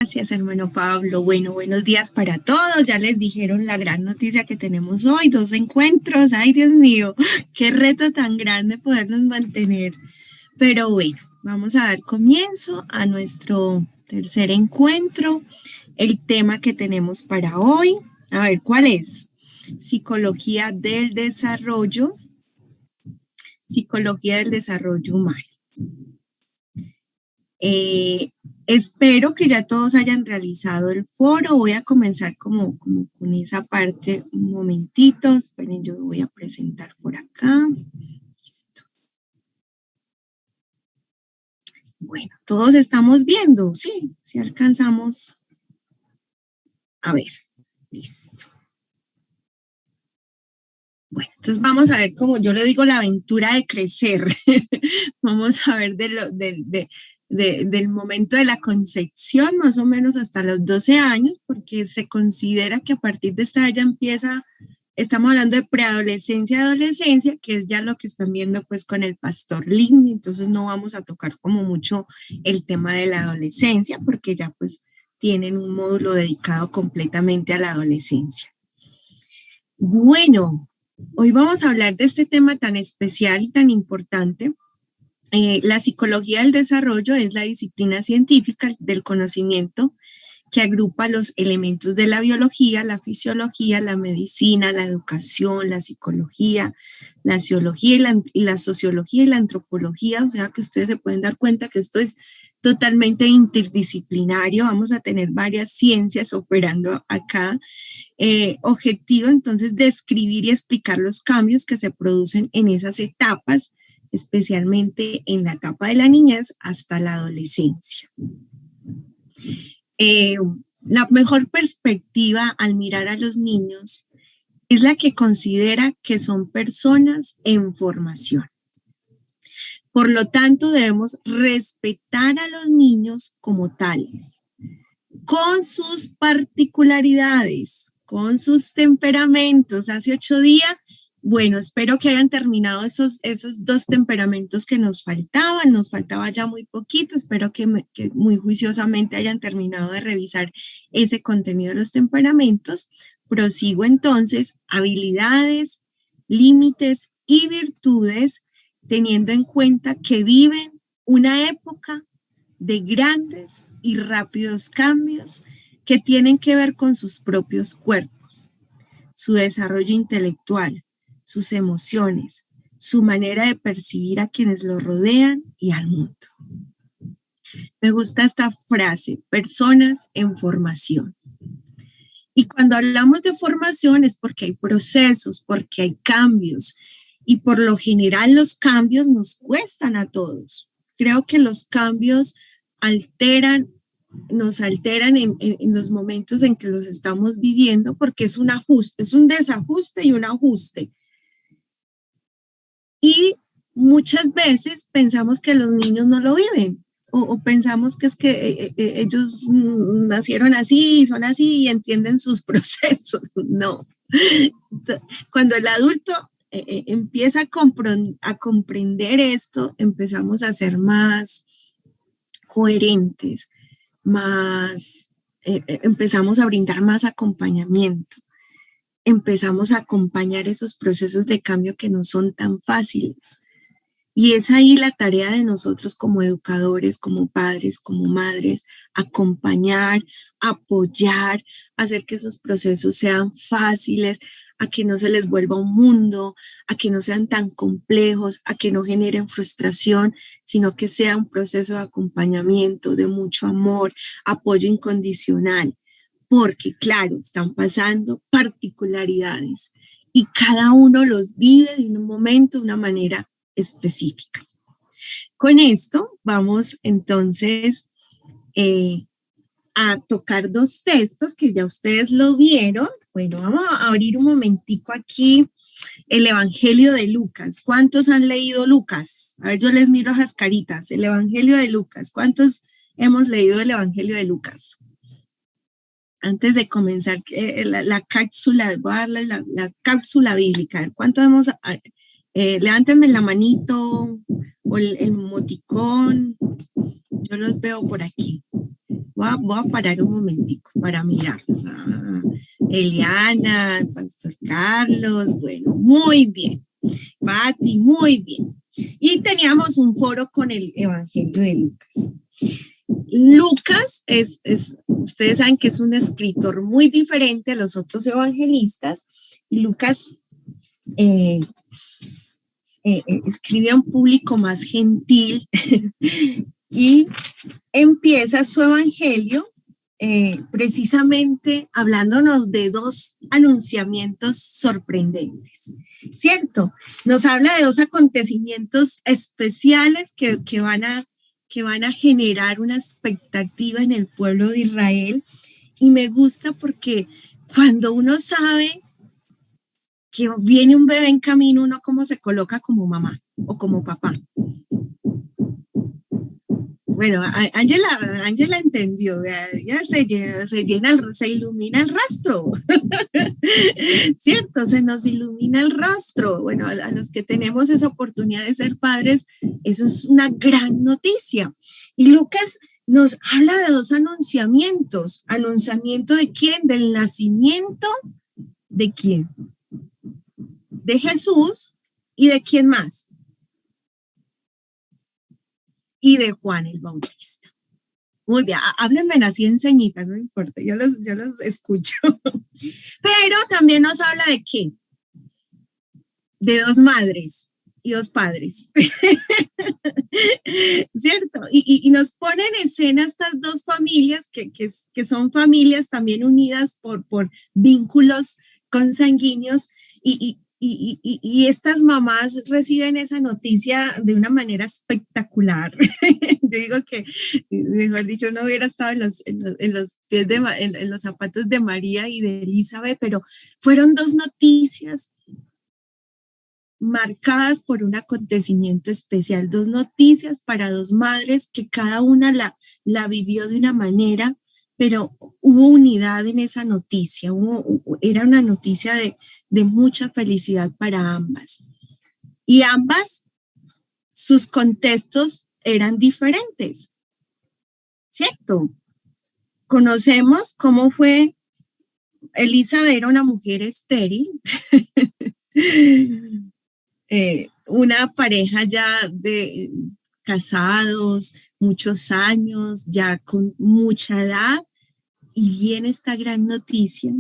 Gracias, hermano Pablo. Bueno, buenos días para todos. Ya les dijeron la gran noticia que tenemos hoy, 2 encuentros. Ay, Dios mío, qué reto tan grande podernos mantener. Pero bueno, vamos a dar comienzo a nuestro tercer encuentro. El tema que tenemos para hoy, a ver, ¿cuál es? Psicología del desarrollo. Psicología del desarrollo humano. Espero que ya todos hayan realizado el foro. Voy a comenzar como con esa parte un momentito. Esperen, yo voy a presentar por acá. Listo. Bueno, todos estamos viendo, sí, si alcanzamos. A ver, listo. Bueno, entonces vamos a ver, como yo le digo, la aventura de crecer. Vamos a ver del momento de la concepción, más o menos hasta los 12 años, porque se considera que a partir de esta edad ya empieza, estamos hablando de preadolescencia y adolescencia, que es ya lo que están viendo pues con el pastor Lin, entonces no vamos a tocar como mucho el tema de la adolescencia, porque ya pues tienen un módulo dedicado completamente a la adolescencia. Bueno, hoy vamos a hablar de este tema tan especial y tan importante. La psicología del desarrollo es la disciplina científica del conocimiento que agrupa los elementos de la biología, la fisiología, la medicina, la educación, la psicología, la sociología y la sociología y la antropología. O sea que ustedes se pueden dar cuenta que esto es totalmente interdisciplinario. Vamos a tener varias ciencias operando acá. Objetivo entonces describir y explicar los cambios que se producen en esas etapas, especialmente en la etapa de la niñez hasta la adolescencia. La mejor perspectiva al mirar a los niños es la que considera que son personas en formación. Por lo tanto, debemos respetar a los niños como tales, con sus particularidades, con sus temperamentos. Hace 8 días, bueno, espero que hayan terminado esos 2 temperamentos que nos faltaba ya muy poquito, espero que muy juiciosamente hayan terminado de revisar ese contenido de los temperamentos. Prosigo entonces, habilidades, límites y virtudes, teniendo en cuenta que viven una época de grandes y rápidos cambios que tienen que ver con sus propios cuerpos, su desarrollo intelectual, sus emociones, su manera de percibir a quienes lo rodean y al mundo. Me gusta esta frase, personas en formación. Y cuando hablamos de formación es porque hay procesos, porque hay cambios, y por lo general los cambios nos cuestan a todos. Creo que los cambios nos alteran en los momentos en que los estamos viviendo, porque es un ajuste, es un desajuste y un ajuste. Y muchas veces pensamos que los niños no lo viven, o pensamos que es que ellos nacieron así, son así y entienden sus procesos. No. Cuando el adulto empieza a comprender esto, empezamos a ser más coherentes, empezamos a brindar más acompañamiento, empezamos a acompañar esos procesos de cambio que no son tan fáciles. Y es ahí la tarea de nosotros como educadores, como padres, como madres, acompañar, apoyar, hacer que esos procesos sean fáciles, a que no se les vuelva un mundo, a que no sean tan complejos, a que no generen frustración, sino que sea un proceso de acompañamiento, de mucho amor, apoyo incondicional, porque claro, están pasando particularidades y cada uno los vive de un momento, de una manera específica. Con esto vamos entonces a tocar 2 textos que ya ustedes lo vieron. Bueno, vamos a abrir un momentico aquí el Evangelio de Lucas. ¿Cuántos han leído Lucas? A ver, yo les miro las caritas. El Evangelio de Lucas. ¿Cuántos hemos leído el Evangelio de Lucas? Antes de comenzar la cápsula, voy a darle la cápsula bíblica. ¿Cuántos hemos... levántenme la manito o el emoticón. Yo los veo por aquí. voy a parar un momentico para mirarlos. Eliana, el pastor Carlos, bueno, muy bien. Pati, muy bien. Y teníamos un foro con el Evangelio de Lucas. Lucas ustedes saben que es un escritor muy diferente a los otros evangelistas, y Lucas escribe a un público más gentil y empieza su evangelio precisamente hablándonos de dos anunciamientos sorprendentes, ¿cierto? Nos habla de dos acontecimientos especiales que van a generar una expectativa en el pueblo de Israel, y me gusta porque cuando uno sabe que viene un bebé en camino, uno cómo se coloca como mamá o como papá. Bueno, Ángela entendió, ya se ilumina el rostro, ¿cierto? Se nos ilumina el rostro. Bueno, a los que tenemos esa oportunidad de ser padres, eso es una gran noticia. Y Lucas nos habla de dos anunciamientos. ¿Anunciamiento de quién? Del nacimiento de quién. De Jesús, y de quién más. Y de Juan el Bautista. Muy bien, háblenme así en señitas, no importa, yo los escucho. Pero también nos habla de qué? De dos madres y dos padres. ¿Cierto? Y nos pone en escena estas dos familias que son familias también unidas por vínculos consanguíneos, y estas mamás reciben esa noticia de una manera espectacular. Yo digo que, mejor dicho, no hubiera estado en los pies en los zapatos de María y de Elizabeth, pero fueron dos noticias marcadas por un acontecimiento especial, dos noticias para dos madres que cada una la vivió de una manera, pero hubo unidad en esa noticia, era una noticia de mucha felicidad para ambas. Y ambas, sus contextos eran diferentes, ¿cierto? Conocemos cómo fue Elizabeth, era una mujer estéril, una pareja ya de casados, muchos años, ya con mucha edad, y viene esta gran noticia.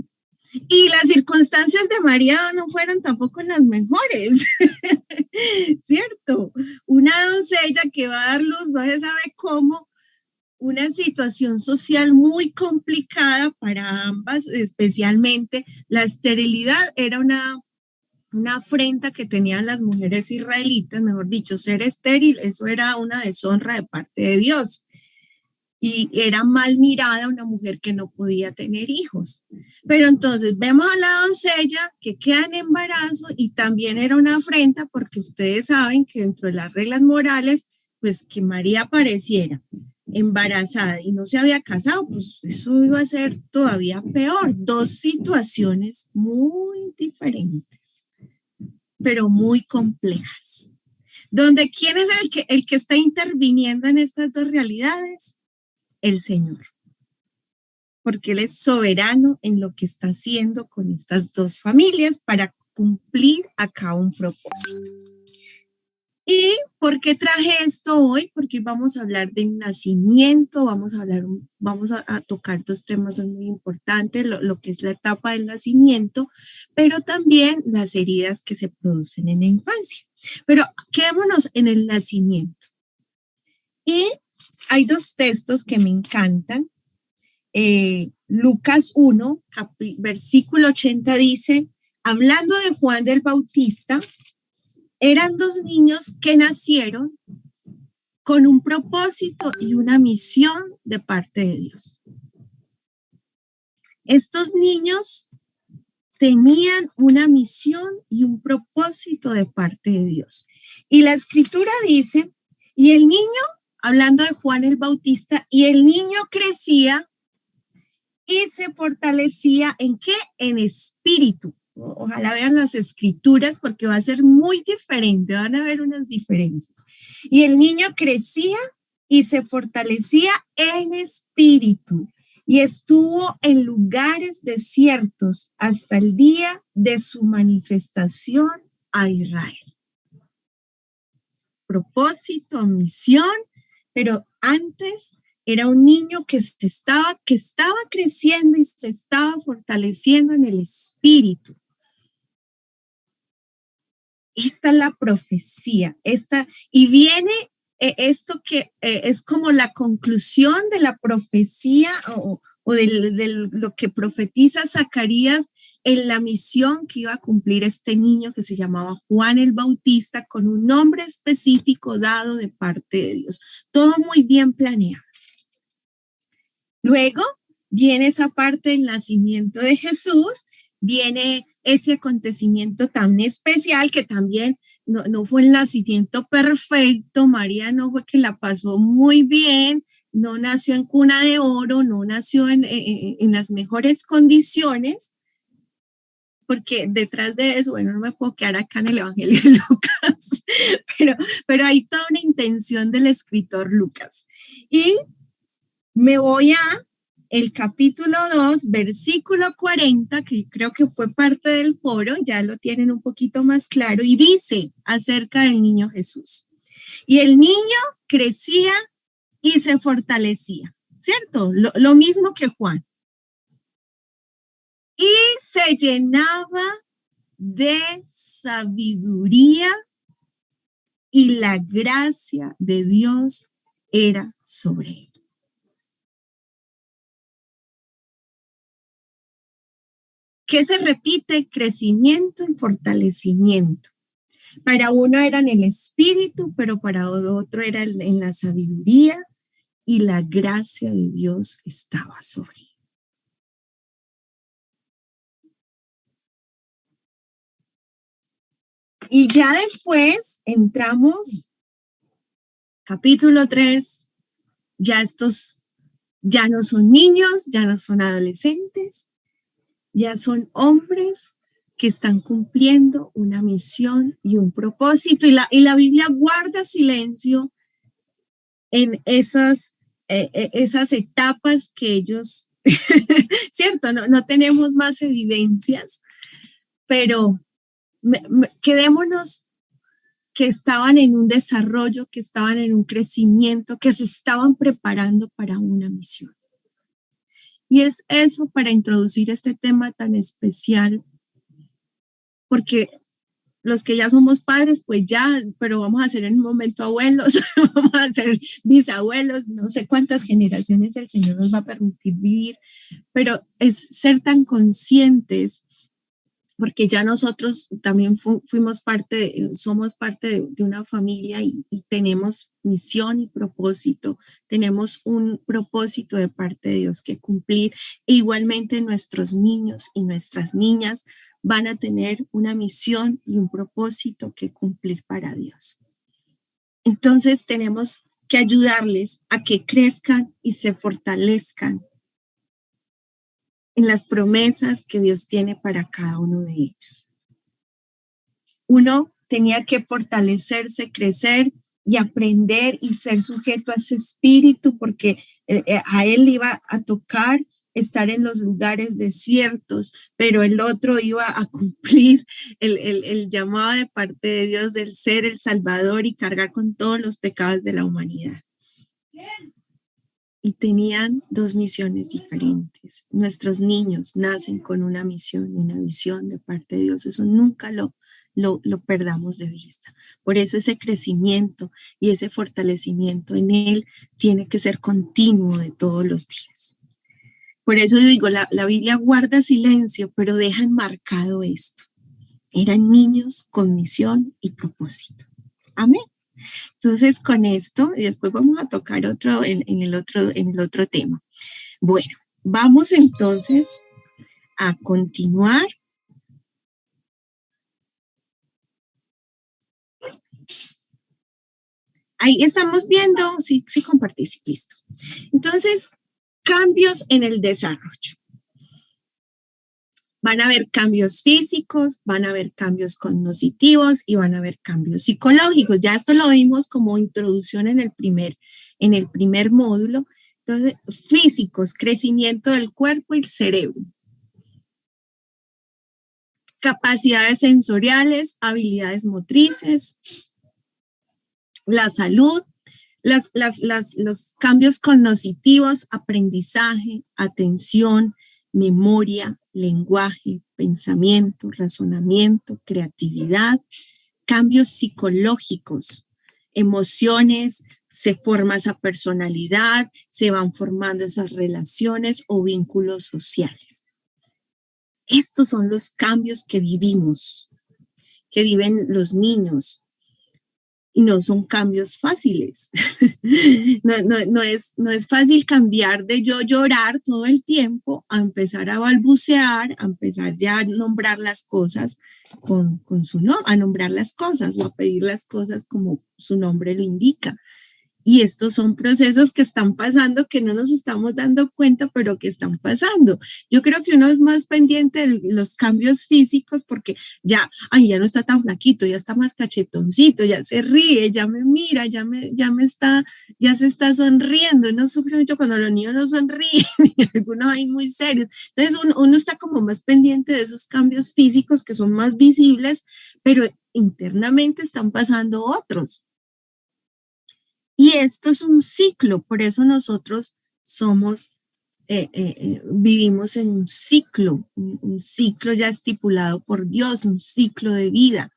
Y las circunstancias de María no fueron tampoco las mejores, ¿cierto? Una doncella que va a dar luz, no se sabe cómo, una situación social muy complicada para ambas, especialmente la esterilidad era una afrenta que tenían las mujeres israelitas, mejor dicho, ser estéril, eso era una deshonra de parte de Dios. Y era mal mirada una mujer que no podía tener hijos. Pero entonces vemos a la doncella que queda en embarazo, y también era una afrenta porque ustedes saben que dentro de las reglas morales, pues que María apareciera embarazada y no se había casado, pues eso iba a ser todavía peor. Dos situaciones muy diferentes, pero muy complejas. Donde ¿quién es el que está interviniendo en estas dos realidades? El Señor. Porque Él es soberano en lo que está haciendo con estas dos familias para cumplir acá un propósito. ¿Y por qué traje esto hoy? Porque vamos a hablar del nacimiento, vamos a tocar dos temas muy importantes, lo que es la etapa del nacimiento, pero también las heridas que se producen en la infancia. Pero quedémonos en el nacimiento. Y hay dos textos que me encantan. Lucas 1, versículo 80 dice, hablando de Juan el Bautista, eran dos niños que nacieron con un propósito y una misión de parte de Dios. Estos niños tenían una misión y un propósito de parte de Dios. Y la escritura dice, y el niño, hablando de Juan el Bautista, y el niño crecía y se fortalecía ¿en qué? En espíritu. Ojalá vean las escrituras porque va a ser muy diferente, van a ver unas diferencias. Y el niño crecía y se fortalecía en espíritu y estuvo en lugares desiertos hasta el día de su manifestación a Israel. Propósito, misión, pero antes era un niño que estaba creciendo y se estaba fortaleciendo en el espíritu. Esta es la profecía, y viene esto que es como la conclusión de la profecía o de lo que profetiza Zacarías en la misión que iba a cumplir este niño que se llamaba Juan el Bautista, con un nombre específico dado de parte de Dios. Todo muy bien planeado. Luego viene esa parte del nacimiento de Jesús, viene ese acontecimiento tan especial que también no fue el nacimiento perfecto. María no fue que la pasó muy bien, no nació en cuna de oro, no nació en las mejores condiciones, porque detrás de eso, bueno, no me puedo quedar acá en el Evangelio de Lucas, pero hay toda una intención del escritor Lucas. Y me voy a el capítulo 2, versículo 40, que creo que fue parte del foro, ya lo tienen un poquito más claro, y dice acerca del niño Jesús. Y el niño crecía y se fortalecía, ¿cierto? Lo mismo que Juan. Y se llenaba de sabiduría y la gracia de Dios era sobre él. ¿Qué se repite? Crecimiento y fortalecimiento. Para uno era en el espíritu, pero para otro era en la sabiduría, y la gracia de Dios estaba sobre él. Y ya después entramos, capítulo 3, ya estos ya no son niños, ya no son adolescentes, ya son hombres que están cumpliendo una misión y un propósito. Y la Biblia guarda silencio en esas etapas que ellos, cierto, no tenemos más evidencias, pero quedémonos que estaban en un desarrollo, que estaban en un crecimiento, que se estaban preparando para una misión. Y es eso para introducir este tema tan especial, porque los que ya somos padres, pues ya, pero vamos a ser en un momento abuelos, vamos a ser bisabuelos, no sé cuántas generaciones el Señor nos va a permitir vivir, pero es ser tan conscientes, porque ya nosotros también somos parte de una familia y tenemos misión y propósito, tenemos un propósito de parte de Dios que cumplir. E igualmente nuestros niños y nuestras niñas van a tener una misión y un propósito que cumplir para Dios. Entonces tenemos que ayudarles a que crezcan y se fortalezcan en las promesas que Dios tiene para cada uno de ellos. Uno tenía que fortalecerse, crecer y aprender y ser sujeto a ese espíritu, porque a él iba a tocar estar en los lugares desiertos, pero el otro iba a cumplir el llamado de parte de Dios del ser el Salvador y cargar con todos los pecados de la humanidad. Y tenían dos misiones diferentes. Nuestros niños nacen con una misión y una visión de parte de Dios. Eso nunca lo perdamos de vista. Por eso ese crecimiento y ese fortalecimiento en él tiene que ser continuo de todos los días. Por eso digo, la Biblia guarda silencio, pero deja enmarcado esto. Eran niños con misión y propósito. Amén. Entonces, con esto, y después vamos a tocar otro en el otro tema. Bueno, vamos entonces a continuar. Ahí estamos viendo, sí compartí, listo. Entonces, cambios en el desarrollo. Van a haber cambios físicos, van a haber cambios cognitivos y van a haber cambios psicológicos. Ya esto lo vimos como introducción en el primer módulo. Entonces, físicos, crecimiento del cuerpo y el cerebro. Capacidades sensoriales, habilidades motrices, la salud, los cambios cognitivos, aprendizaje, atención, memoria, lenguaje, pensamiento, razonamiento, creatividad, cambios psicológicos, emociones, se forma esa personalidad, se van formando esas relaciones o vínculos sociales. Estos son los cambios que vivimos, que viven los niños. Y no son cambios fáciles. No es fácil cambiar de yo llorar todo el tiempo a empezar a balbucear, a empezar ya a nombrar las cosas con su nombre, a nombrar las cosas o a pedir las cosas como su nombre lo indica. Y estos son procesos que están pasando, que no nos estamos dando cuenta, pero que están pasando. Yo creo que uno es más pendiente de los cambios físicos porque ya no está tan flaquito, ya está más cachetoncito, ya se ríe, ya me mira, ya se está sonriendo. No sufre mucho cuando los niños no sonríen y algunos ahí muy serios. Entonces uno está como más pendiente de esos cambios físicos que son más visibles, pero internamente están pasando otros. Y esto es un ciclo, por eso nosotros vivimos en un ciclo ya estipulado por Dios, un ciclo de vida.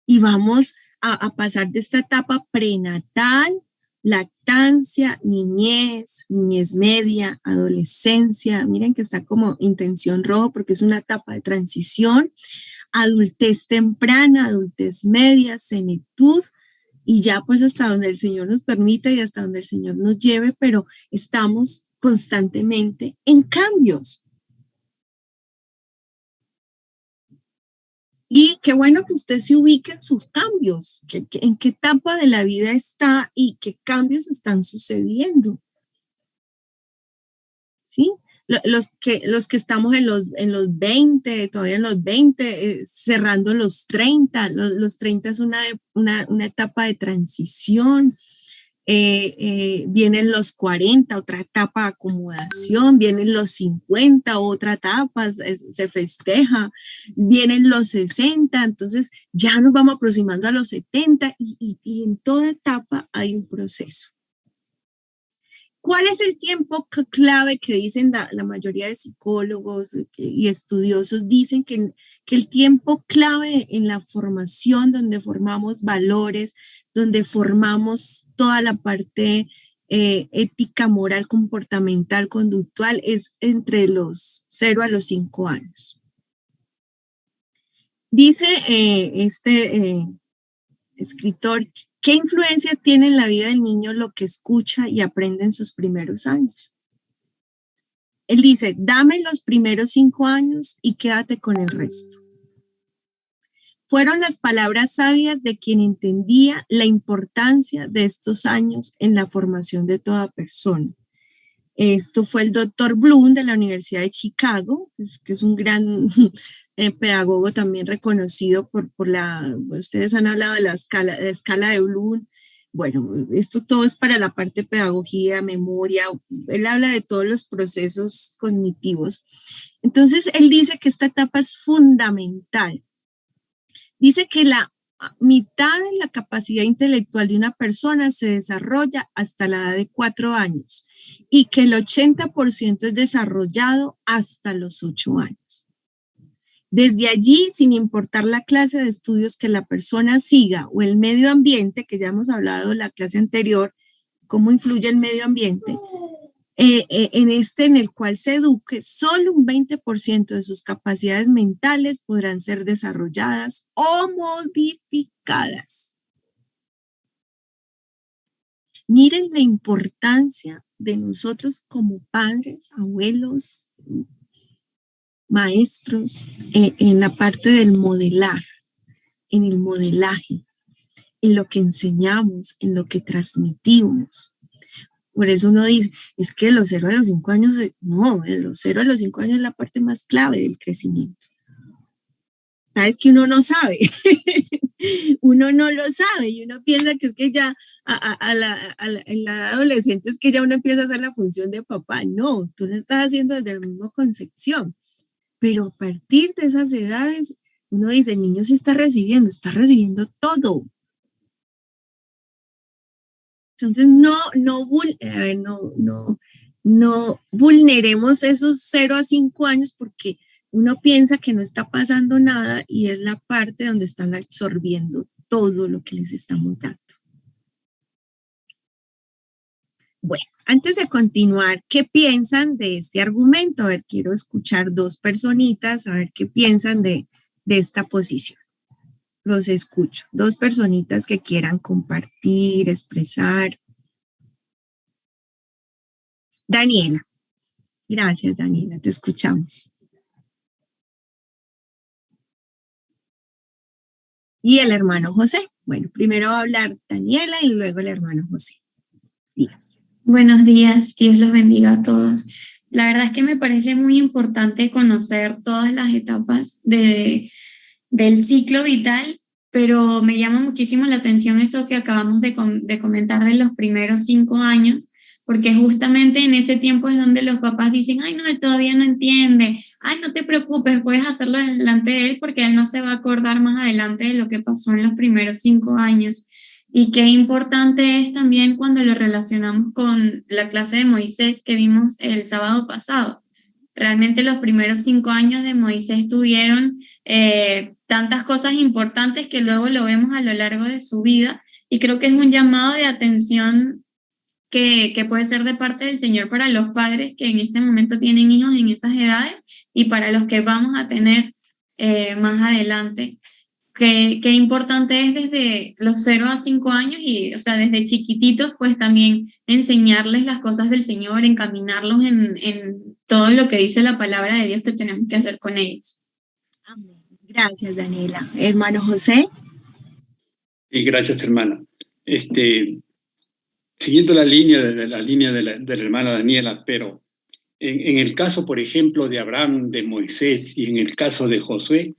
Y vamos a pasar de esta etapa prenatal, lactancia, niñez media, adolescencia, miren que está como intención rojo porque es una etapa de transición, adultez temprana, adultez media, senectud, y ya pues hasta donde el Señor nos permita y hasta donde el Señor nos lleve, pero estamos constantemente en cambios. Y qué bueno que usted se ubique en sus cambios, en qué etapa de la vida está y qué cambios están sucediendo. ¿Sí? Los que estamos en los 20, todavía en los 20, cerrando los 30, los 30 es una etapa de transición. Vienen los 40, otra etapa de acomodación, vienen los 50, otra etapa, se festeja, vienen los 60, entonces ya nos vamos aproximando a los 70 y en toda etapa hay un proceso. ¿Cuál es el tiempo clave que dicen la mayoría de psicólogos y estudiosos? Dicen que el tiempo clave en la formación, donde formamos valores, donde formamos toda la parte ética, moral, comportamental, conductual, es entre los 0 a los 5 años. Dice escritor, ¿qué influencia tiene en la vida del niño lo que escucha y aprende en sus primeros años? Él dice, dame los primeros 5 años y quédate con el resto. Fueron las palabras sabias de quien entendía la importancia de estos años en la formación de toda persona. Esto fue el doctor Bloom de la Universidad de Chicago, que es un gran pedagogo también reconocido ustedes han hablado de la escala de Bloom. Bueno, esto todo es para la parte de pedagogía, memoria. Él habla de todos los procesos cognitivos. Entonces, él dice que esta etapa es fundamental. Dice que la mitad de la capacidad intelectual de una persona se desarrolla hasta la edad de 4 años y que el 80% es desarrollado hasta los 8 años. Desde allí, sin importar la clase de estudios que la persona siga o el medio ambiente, que ya hemos hablado en la clase anterior, cómo influye el medio ambiente, en el cual se eduque, solo un 20% de sus capacidades mentales podrán ser desarrolladas o modificadas. Miren la importancia de nosotros como padres, abuelos, maestros, en la parte del modelar, en el modelaje, en lo que enseñamos, en lo que transmitimos. Por eso uno dice, es que de los 0 a los 5 años, no, de los 0 a los 5 años es la parte más clave del crecimiento. Sabes que uno no sabe, uno no lo sabe y uno piensa que es que ya en la edad adolescente es que ya uno empieza a hacer la función de papá. No, tú lo estás haciendo desde la misma concepción, pero a partir de esas edades, uno dice, el niño sí está recibiendo todo. Entonces, no vulneremos esos 0 a 5 años porque uno piensa que no está pasando nada y es la parte donde están absorbiendo todo lo que les estamos dando. Bueno, antes de continuar, ¿qué piensan de este argumento? A ver, quiero escuchar 2 personitas, a ver qué piensan de esta posición. Los escucho. 2 personitas que quieran compartir, expresar. Daniela. Gracias, Daniela, te escuchamos. Y el hermano José. Bueno, primero va a hablar Daniela y luego el hermano José. Días. Buenos días, Dios los bendiga a todos. La verdad es que me parece muy importante conocer todas las etapas del ciclo vital, pero me llama muchísimo la atención eso que acabamos de comentar de los primeros 5 años, porque justamente en ese tiempo es donde los papás dicen, ay, no, él todavía no entiende, ay, no te preocupes, puedes hacerlo delante de él porque él no se va a acordar más adelante de lo que pasó en los primeros 5 años. Y qué importante es también cuando lo relacionamos con la clase de Moisés que vimos el sábado pasado. Realmente los primeros 5 años de Moisés tuvieron tantas cosas importantes que luego lo vemos a lo largo de su vida y creo que es un llamado de atención que puede ser de parte del Señor para los padres que en este momento tienen hijos en esas edades y para los que vamos a tener más adelante. Qué importante es desde los 0 a 5 años y, o sea, desde chiquititos, pues también enseñarles las cosas del Señor, encaminarlos en todo lo que dice la palabra de Dios que tenemos que hacer con ellos. Amén. Gracias, Daniela. Hermano José. Y gracias, hermana. Siguiendo la línea de la hermana Daniela, pero en el caso, por ejemplo, de Abraham, de Moisés y en el caso de Josué,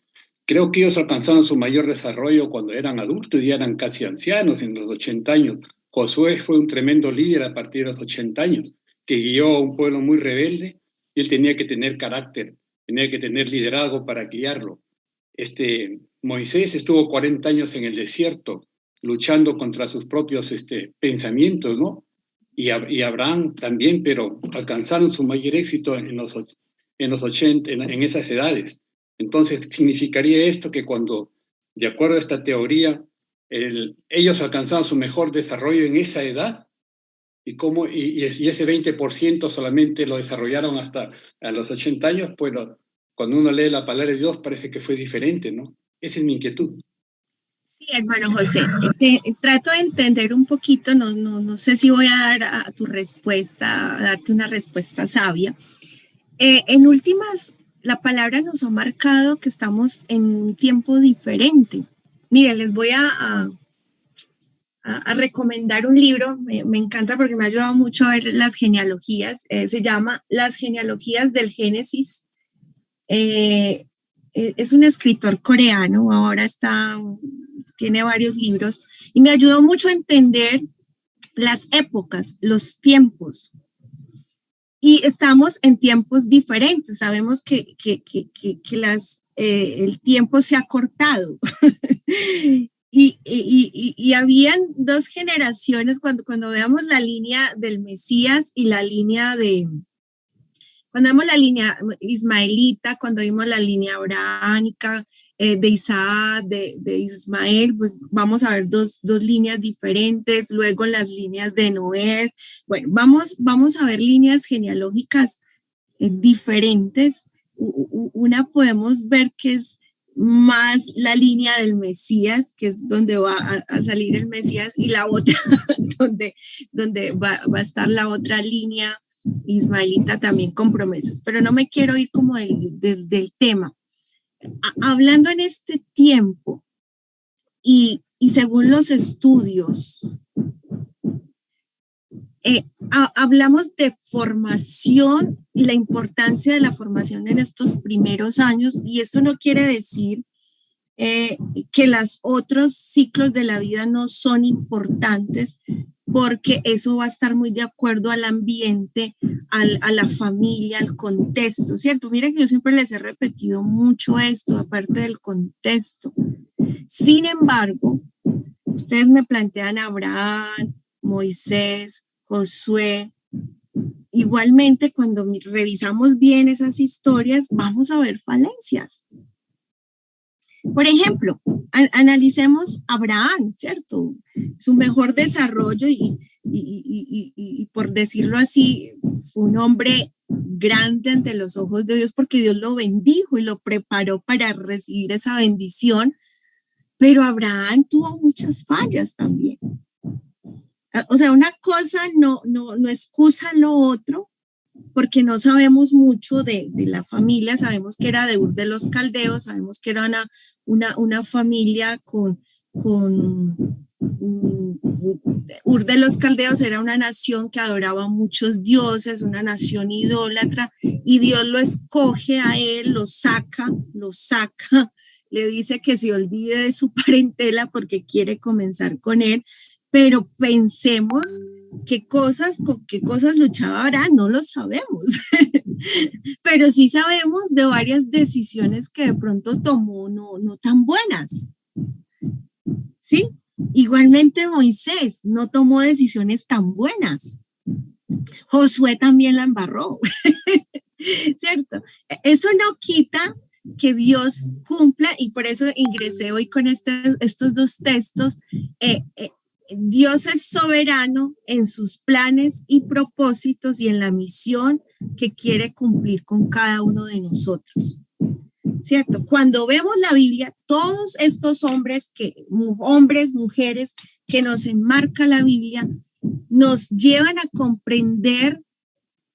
creo que ellos alcanzaron su mayor desarrollo cuando eran adultos y eran casi ancianos, en los 80 años. Josué fue un tremendo líder a partir de los 80 años, que guió a un pueblo muy rebelde y él tenía que tener carácter, tenía que tener liderazgo para guiarlo. Moisés estuvo 40 años en el desierto, luchando contra sus propios pensamientos, ¿no? Y Abraham también, pero alcanzaron su mayor éxito en los 80, en esas edades. Entonces, significaría esto que cuando, de acuerdo a esta teoría, ellos alcanzaron su mejor desarrollo en esa edad, y ese 20% solamente lo desarrollaron hasta a los 80 años, pues cuando uno lee la palabra de Dios parece que fue diferente, ¿no? Esa es mi inquietud. Sí, hermano José, trato de entender un poquito, no sé si voy a dar a tu respuesta, a darte una respuesta sabia. En últimas, la palabra nos ha marcado que estamos en un tiempo diferente. Miren, les voy a recomendar un libro, me encanta porque me ha ayudado mucho a ver las genealogías, se llama Las genealogías del Génesis. Es un escritor coreano, ahora tiene varios libros y me ayudó mucho a entender las épocas, los tiempos. Y estamos en tiempos diferentes, sabemos que el tiempo se ha cortado. Y habían 2 generaciones cuando veamos la línea del Mesías y la línea cuando vemos la línea ismaelita, cuando vimos la línea abrahámica, de Isaac, de Ismael, pues vamos a ver dos líneas diferentes, luego las líneas de Noé. Bueno, vamos a ver líneas genealógicas diferentes. Una podemos ver que es más la línea del Mesías, que es donde va a salir el Mesías, y la otra, donde va a estar la otra línea ismaelita también con promesas. Pero no me quiero ir como del tema. Hablando en este tiempo y según los estudios, hablamos de formación y la importancia de la formación en estos primeros años, y esto no quiere decir que los otros ciclos de la vida no son importantes, porque eso va a estar muy de acuerdo al ambiente, a la familia, al contexto, ¿cierto? Mira que yo siempre les he repetido mucho esto, aparte del contexto. Sin embargo, ustedes me plantean Abraham, Moisés, Josué. Igualmente, cuando revisamos bien esas historias, vamos a ver falencias. Por ejemplo, analicemos a Abraham, ¿cierto? Su mejor desarrollo y por decirlo así, un hombre grande ante los ojos de Dios porque Dios lo bendijo y lo preparó para recibir esa bendición, pero Abraham tuvo muchas fallas también. O sea, una cosa no excusa lo otro, porque no sabemos mucho de la familia. Sabemos que era de Ur de los Caldeos, sabemos que era una familia Ur de los Caldeos era una nación que adoraba a muchos dioses, una nación idólatra, y Dios lo escoge a él, lo saca, le dice que se olvide de su parentela porque quiere comenzar con él, pero pensemos con qué cosas luchaba Abraham, no lo sabemos, pero sí sabemos de varias decisiones que de pronto tomó no tan buenas, ¿sí? Igualmente Moisés no tomó decisiones tan buenas. Josué también la embarró, ¿cierto? Eso no quita que Dios cumpla, y por eso ingresé hoy con estos dos textos. Dios es soberano en sus planes y propósitos y en la misión que quiere cumplir con cada uno de nosotros, ¿cierto? Cuando vemos la Biblia, todos estos hombres, mujeres que nos enmarca la Biblia, nos llevan a comprender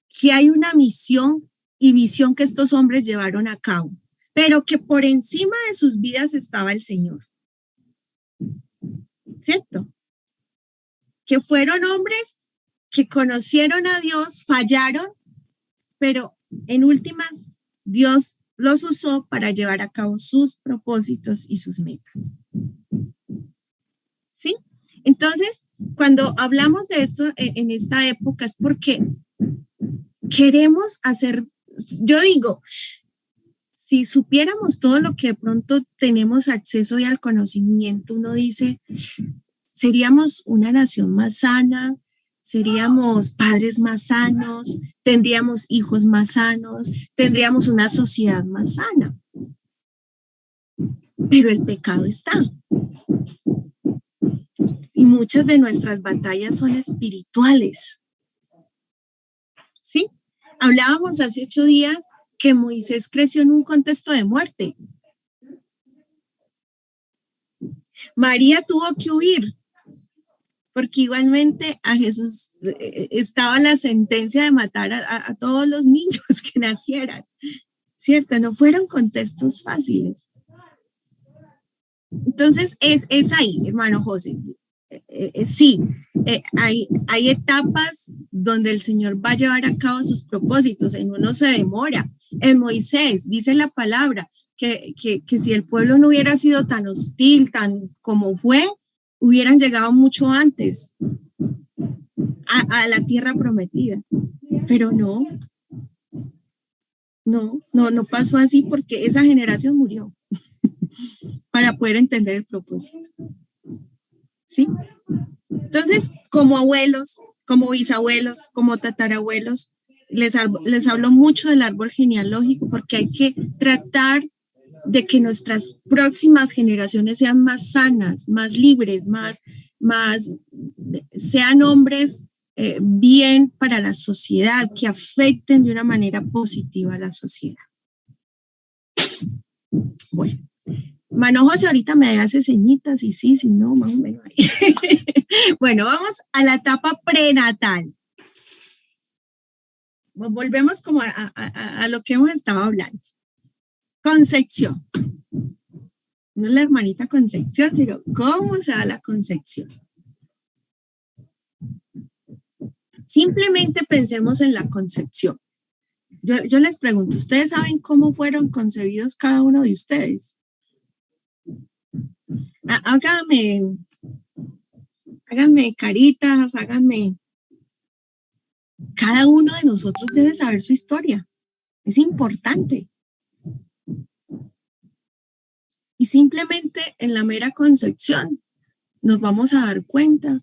que hay una misión y visión que estos hombres llevaron a cabo, pero que por encima de sus vidas estaba el Señor, ¿cierto? Que fueron hombres que conocieron a Dios, fallaron, pero en últimas, Dios los usó para llevar a cabo sus propósitos y sus metas. ¿Sí? Entonces, cuando hablamos de esto en esta época es porque queremos hacer, yo digo, si supiéramos todo lo que de pronto tenemos acceso y al conocimiento, uno dice, seríamos una nación más sana, seríamos padres más sanos, tendríamos hijos más sanos, tendríamos una sociedad más sana. Pero el pecado está. Y muchas de nuestras batallas son espirituales. ¿Sí? Hablábamos hace 8 días que Moisés creció en un contexto de muerte. María tuvo que huir, porque igualmente a Jesús estaba la sentencia de matar a todos los niños que nacieran, ¿cierto? No fueron contextos fáciles. Entonces, es ahí, hermano José. Sí, hay etapas donde el Señor va a llevar a cabo sus propósitos, en uno se demora. En Moisés, dice la palabra, que si el pueblo no hubiera sido tan hostil, tan como fue, hubieran llegado mucho antes a la tierra prometida. Pero no pasó así, porque esa generación murió para poder entender el propósito. ¿Sí? Entonces, como abuelos, como bisabuelos, como tatarabuelos, les hablo mucho del árbol genealógico, porque hay que tratar de que nuestras próximas generaciones sean más sanas, más libres, sean hombres bien para la sociedad, que afecten de una manera positiva a la sociedad. Bueno. Mano José ahorita me hace ceñitas y sí, no, más o menos ahí. Bueno, vamos a la etapa prenatal. Volvemos como a lo que hemos estado hablando. Concepción. No es la hermanita Concepción, sino cómo se da la concepción. Simplemente pensemos en la concepción. Yo les pregunto, ¿ustedes saben cómo fueron concebidos cada uno de ustedes? Háganme caritas, háganme. Cada uno de nosotros debe saber su historia. Es importante. Y simplemente en la mera concepción nos vamos a dar cuenta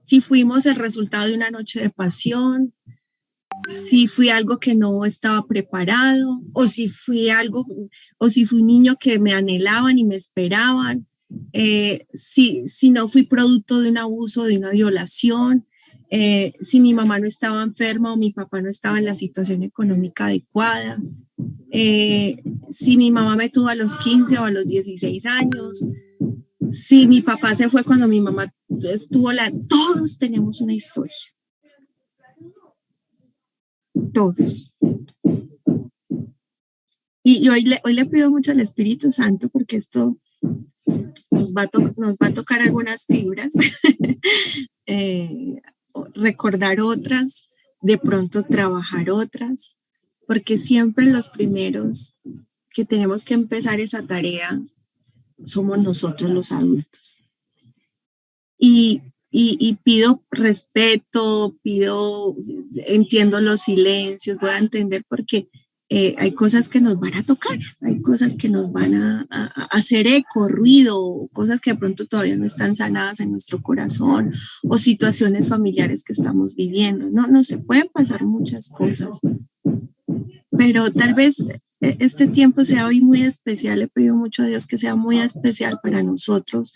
si fuimos el resultado de una noche de pasión, si fui algo que no estaba preparado, o si fui un niño que me anhelaban y me esperaban, si no fui producto de un abuso, de una violación, si mi mamá no estaba enferma o mi papá no estaba en la situación económica adecuada, si mi mamá me tuvo a los 15 o a los 16 años, si mi papá se fue cuando mi mamá todos tenemos una historia. Todos. Y hoy le pido mucho al Espíritu Santo porque esto nos va a tocar algunas fibras, recordar otras, de pronto trabajar otras, porque siempre los primeros que tenemos que empezar esa tarea somos nosotros los adultos. Y pido respeto, entiendo los silencios, voy a entender porque hay cosas que nos van a tocar, hay cosas que nos van a hacer eco, ruido, cosas que de pronto todavía no están sanadas en nuestro corazón o situaciones familiares que estamos viviendo. No se pueden pasar muchas cosas, pero tal vez este tiempo sea hoy muy especial. Le pido mucho a Dios que sea muy especial para nosotros.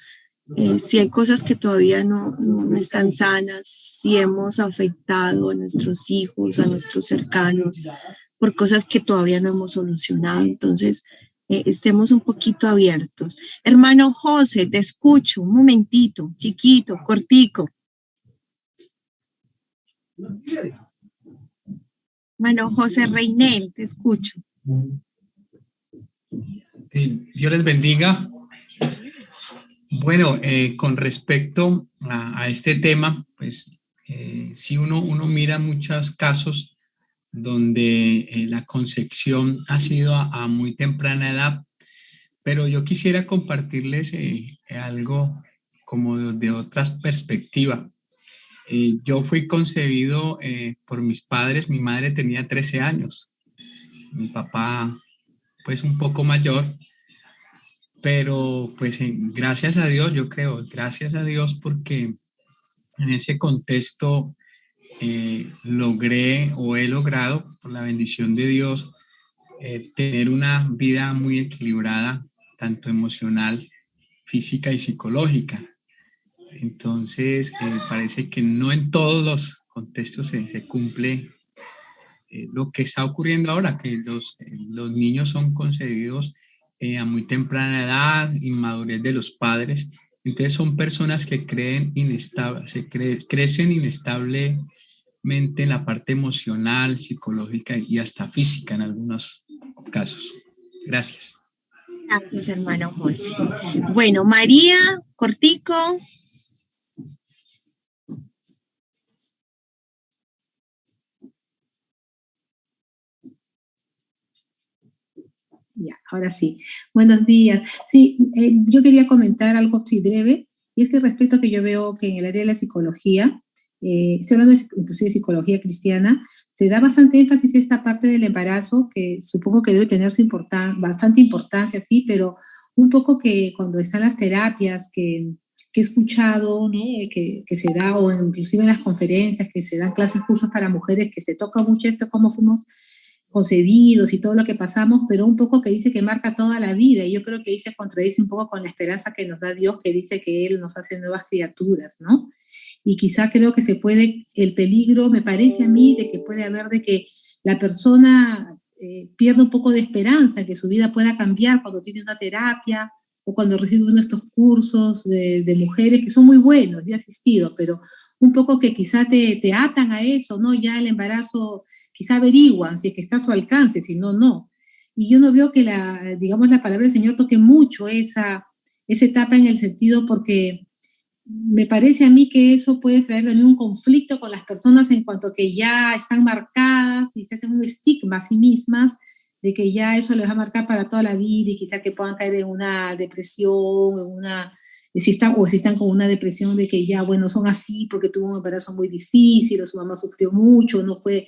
Si hay cosas que todavía no están sanas, si hemos afectado a nuestros hijos, a nuestros cercanos, por cosas que todavía no hemos solucionado, entonces estemos un poquito abiertos. Hermano José, te escucho, un momentito, chiquito, cortico. Hermano José Reinel, te escucho. Dios les bendiga. Bueno, con respecto a este tema, pues si uno mira muchos casos donde la concepción ha sido a muy temprana edad, pero yo quisiera compartirles algo como de otras perspectivas. Yo fui concebido por mis padres. Mi madre tenía 13 años, mi papá pues un poco mayor, pero pues gracias a Dios, yo creo, gracias a Dios, porque en ese contexto logré o he logrado, por la bendición de Dios, tener una vida muy equilibrada, tanto emocional, física y psicológica. Entonces, parece que no en todos los contextos se cumple lo que está ocurriendo ahora, que los niños son concebidos a muy temprana edad, inmadurez de los padres. Entonces son personas que crecen inestablemente en la parte emocional, psicológica y hasta física en algunos casos. Gracias. Gracias, hermano José. Bueno, María, cortico. Ya, ahora sí. Buenos días. Sí, yo quería comentar algo así breve, y es que respecto a que yo veo que en el área de la psicología, estoy hablando inclusive de psicología cristiana, se da bastante énfasis a esta parte del embarazo, que supongo que debe tener bastante importancia, sí, pero un poco que cuando están las terapias que he escuchado, ¿no? que se da, o inclusive en las conferencias, que se dan clases, cursos para mujeres, que se toca mucho esto, cómo fuimos concebidos y todo lo que pasamos, pero un poco que dice que marca toda la vida, y yo creo que ahí se contradice un poco con la esperanza que nos da Dios, que dice que Él nos hace nuevas criaturas, ¿no? Y quizá creo que el peligro, me parece a mí, de que puede haber de que la persona pierda un poco de esperanza, que su vida pueda cambiar cuando tiene una terapia, o cuando recibe uno de estos cursos de mujeres, que son muy buenos, yo he asistido, pero un poco que quizá te atan a eso, ¿no? Ya el embarazo, quizá averiguan si es que está a su alcance, si no, no. Y yo no veo que la palabra del Señor toque mucho esa etapa, en el sentido porque me parece a mí que eso puede traer también un conflicto con las personas en cuanto a que ya están marcadas y se hacen un estigma a sí mismas de que ya eso les va a marcar para toda la vida y quizá que puedan caer en una depresión, si están con una depresión de que ya, bueno, son así porque tuvo un embarazo muy difícil o su mamá sufrió mucho, no fue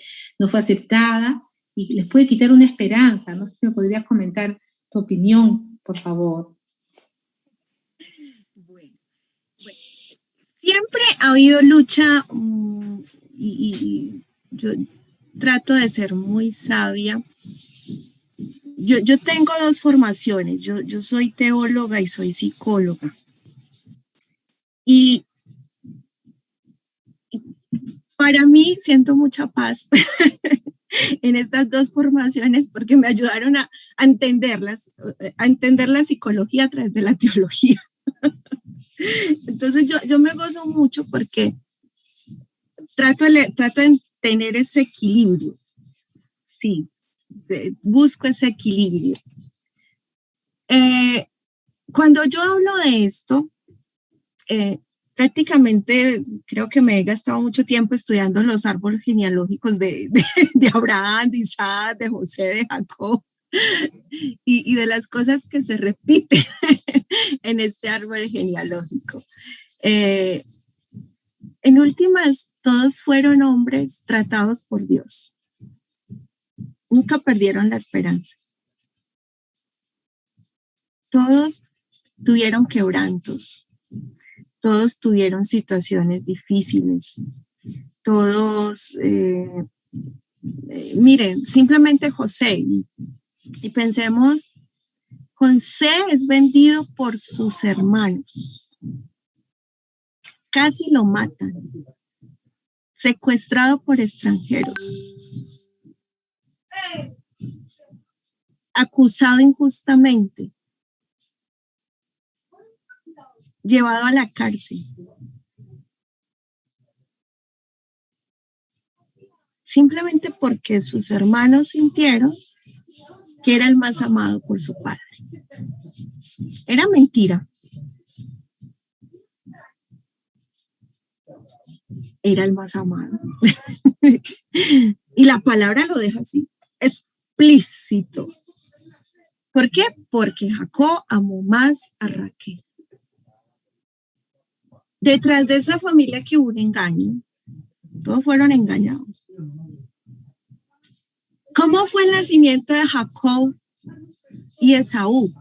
aceptada y les puede quitar una esperanza. No sé si me podrías comentar tu opinión, por favor. Bueno, siempre ha habido lucha y yo trato de ser muy sabia. Yo tengo dos formaciones, yo soy teóloga y soy psicóloga. Y para mí siento mucha paz en estas dos formaciones porque me ayudaron a entender la psicología a través de la teología. Entonces yo me gozo mucho porque trato de tener ese equilibrio. Sí, busco ese equilibrio. Cuando yo hablo de esto, prácticamente creo que me he gastado mucho tiempo estudiando los árboles genealógicos de Abraham, de Isaac, de José, de Jacob y de las cosas que se repiten en este árbol genealógico. En últimas, todos fueron hombres tratados por Dios. Nunca perdieron la esperanza. Todos tuvieron quebrantos. Todos tuvieron situaciones difíciles. Todos, miren, simplemente José. Y pensemos, José es vendido por sus hermanos. Casi lo matan. Secuestrado por extranjeros. Acusado injustamente. Llevado a la cárcel. Simplemente porque sus hermanos sintieron que era el más amado por su padre. Era mentira. Era el más amado. Y la palabra lo deja así, explícito. ¿Por qué? Porque Jacob amó más a Raquel. Detrás de esa familia que hubo un engaño, todos fueron engañados. ¿Cómo fue el nacimiento de Jacob y Esaú?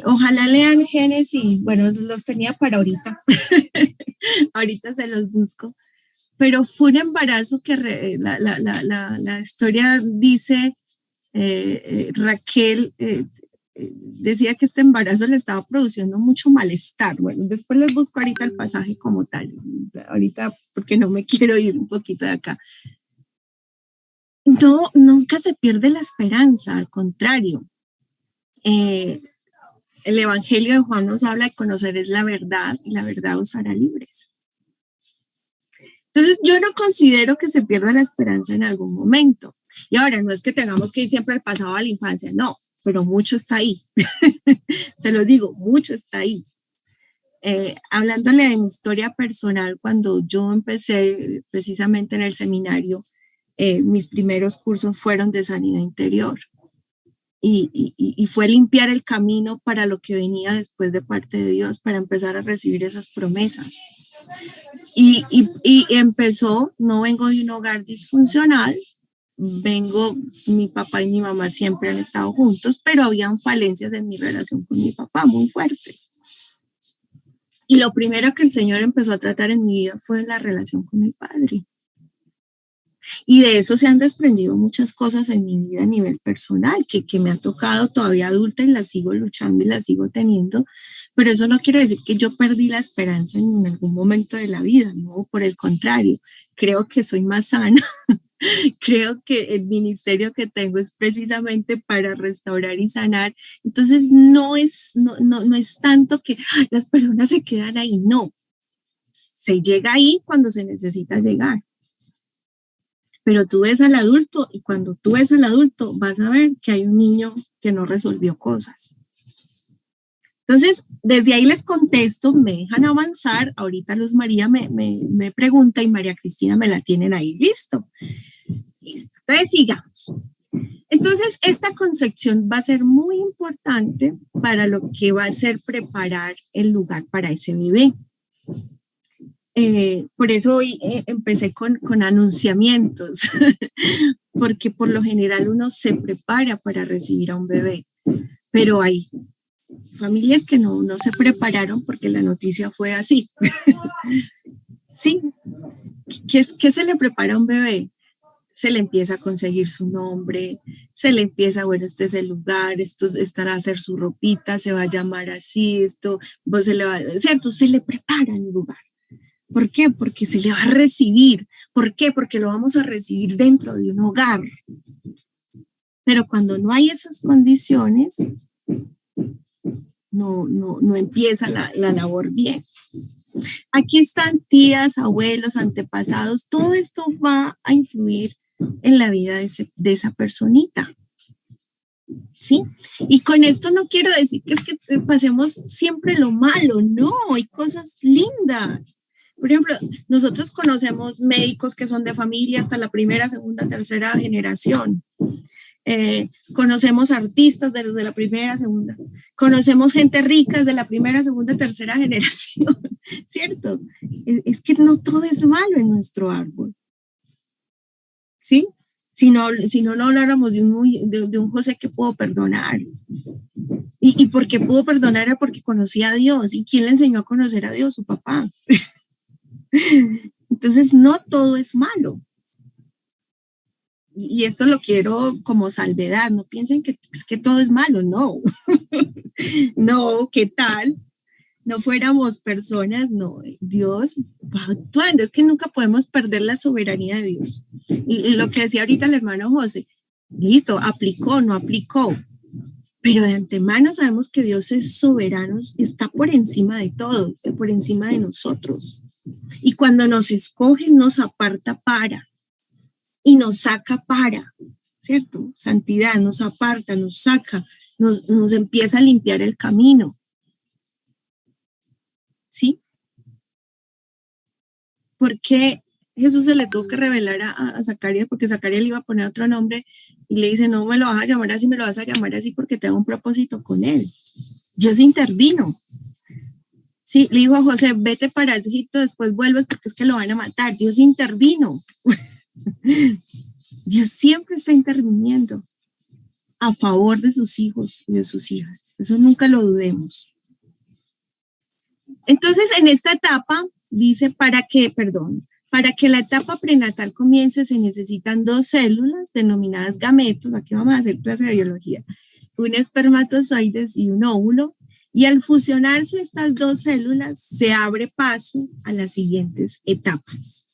Ojalá lean Génesis, bueno, los tenía para ahorita, ahorita se los busco, pero fue un embarazo que la historia dice, Raquel decía que este embarazo le estaba produciendo mucho malestar. Bueno, después les busco ahorita el pasaje como tal, ahorita porque no me quiero ir un poquito de acá. No, nunca se pierde la esperanza, al contrario. El Evangelio de Juan nos habla de conocer es la verdad y la verdad os hará libres. Entonces, yo no considero que se pierda la esperanza en algún momento. Y ahora, no es que tengamos que ir siempre al pasado, a la infancia, no, pero mucho está ahí. Se lo digo, mucho está ahí. Hablándole de mi historia personal, cuando yo empecé precisamente en el seminario, mis primeros cursos fueron de sanidad interior. Y fue limpiar el camino para lo que venía después de parte de Dios, para empezar a recibir esas promesas. Y empezó, no vengo de un hogar disfuncional, mi papá y mi mamá siempre han estado juntos, pero habían falencias en mi relación con mi papá muy fuertes. Y lo primero que el Señor empezó a tratar en mi vida fue la relación con mi padre. Y de eso se han desprendido muchas cosas en mi vida a nivel personal, que me ha tocado todavía adulta y las sigo luchando y las sigo teniendo, pero eso no quiere decir que yo perdí la esperanza en algún momento de la vida, no, por el contrario, creo que soy más sana, creo que el ministerio que tengo es precisamente para restaurar y sanar, entonces no es tanto que las personas se quedan ahí, no, se llega ahí cuando se necesita llegar. Pero tú ves al adulto y cuando tú ves al adulto vas a ver que hay un niño que no resolvió cosas. Entonces, desde ahí les contesto, me dejan avanzar. Ahorita Luz María me pregunta y María Cristina me la tienen ahí. Listo. Listo. Entonces, sigamos. Entonces, esta concepción va a ser muy importante para lo que va a ser preparar el lugar para ese bebé. Por eso hoy empecé con anunciamientos, porque por lo general uno se prepara para recibir a un bebé, pero hay familias que no se prepararon porque la noticia fue así. Sí, ¿qué se le prepara a un bebé? Se le empieza a conseguir su nombre, se le empieza, bueno, este es el lugar, esto estará a hacer su ropita, se va a llamar así, esto, pues se le va, ¿cierto? Se le prepara el lugar. ¿Por qué? Porque se le va a recibir. ¿Por qué? Porque lo vamos a recibir dentro de un hogar. Pero cuando no hay esas condiciones, no empieza la labor bien. Aquí están tías, abuelos, antepasados. Todo esto va a influir en la vida de esa personita. ¿Sí? Y con esto no quiero decir que es que pasemos siempre lo malo. No, hay cosas lindas. Por ejemplo, nosotros conocemos médicos que son de familia hasta la primera, segunda, tercera generación. Conocemos artistas de la primera, segunda. Conocemos gente rica de la primera, segunda, tercera generación. ¿Cierto? Es que no todo es malo en nuestro árbol. ¿Sí? Si no habláramos de un José que pudo perdonar. ¿Y por qué pudo perdonar? Era porque conocía a Dios. ¿Y quién le enseñó a conocer a Dios? Su papá. Entonces, no todo es malo. Y esto lo quiero como salvedad. No piensen que todo es malo. No. No, ¿qué tal? No fuéramos personas, no. Dios va actuando. Es que nunca podemos perder la soberanía de Dios. Y lo que decía ahorita el hermano José, listo, aplicó, no aplicó. Pero de antemano sabemos que Dios es soberano, está por encima de todo, por encima de nosotros. Y cuando nos escoge, nos aparta para y nos saca para, ¿cierto? Santidad nos aparta, nos saca, nos empieza a limpiar el camino. ¿Sí? Porque Jesús se le tuvo que revelar a Zacarías, porque Zacarías le iba a poner otro nombre y le dice, no me lo vas a llamar así, me lo vas a llamar así porque tengo un propósito con él. Dios intervino. Sí, le dijo a José, vete para Egipto, después vuelves porque es que lo van a matar. Dios intervino. Dios siempre está interviniendo a favor de sus hijos y de sus hijas. Eso nunca lo dudemos. Entonces, en esta etapa, dice, para que la etapa prenatal comience se necesitan 2 células denominadas gametos. Aquí vamos a hacer clase de biología. Un espermatozoide y un óvulo. Y al fusionarse estas 2 células, se abre paso a las siguientes etapas.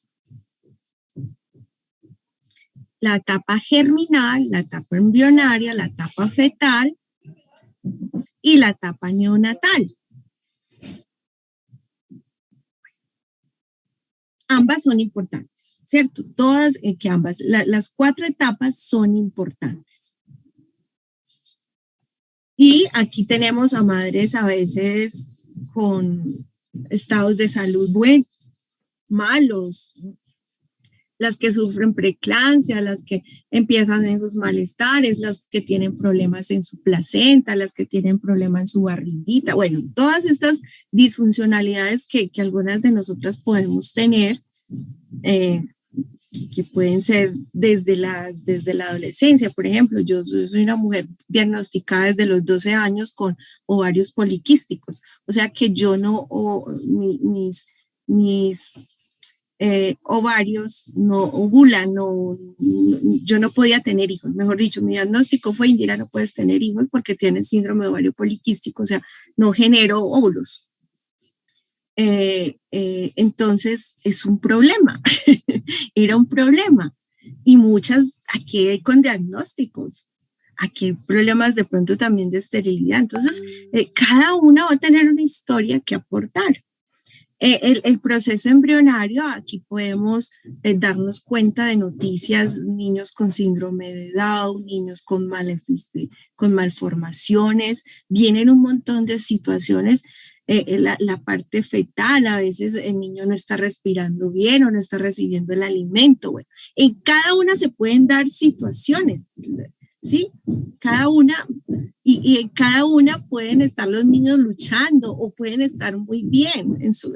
La etapa germinal, la etapa embrionaria, la etapa fetal y la etapa neonatal. Ambas son importantes, ¿cierto? Todas, las 4 etapas son importantes. Y aquí tenemos a madres a veces con estados de salud buenos, malos, las que sufren preeclampsia, las que empiezan en sus malestares, las que tienen problemas en su placenta, las que tienen problemas en su barriguita. Bueno, todas estas disfuncionalidades que algunas de nosotras podemos tener, que pueden ser desde la adolescencia. Por ejemplo, yo soy una mujer diagnosticada desde los 12 años con ovarios poliquísticos. O sea que yo mis ovarios no ovulan, yo no podía tener hijos. Mejor dicho, mi diagnóstico fue: Indira, no puedes tener hijos porque tienes síndrome de ovario poliquístico, o sea, no genero óvulos. Entonces es un problema, era un problema. Y aquí hay con diagnósticos, aquí hay problemas de pronto también de esterilidad. Entonces, cada una va a tener una historia que aportar. El proceso embrionario, aquí podemos darnos cuenta de noticias, niños con síndrome de Down, niños con malformaciones, vienen un montón de situaciones. La parte fetal, a veces el niño no está respirando bien o no está recibiendo el alimento. Bueno, en cada una se pueden dar situaciones, ¿sí? Cada una, y en cada una pueden estar los niños luchando o pueden estar muy bien en su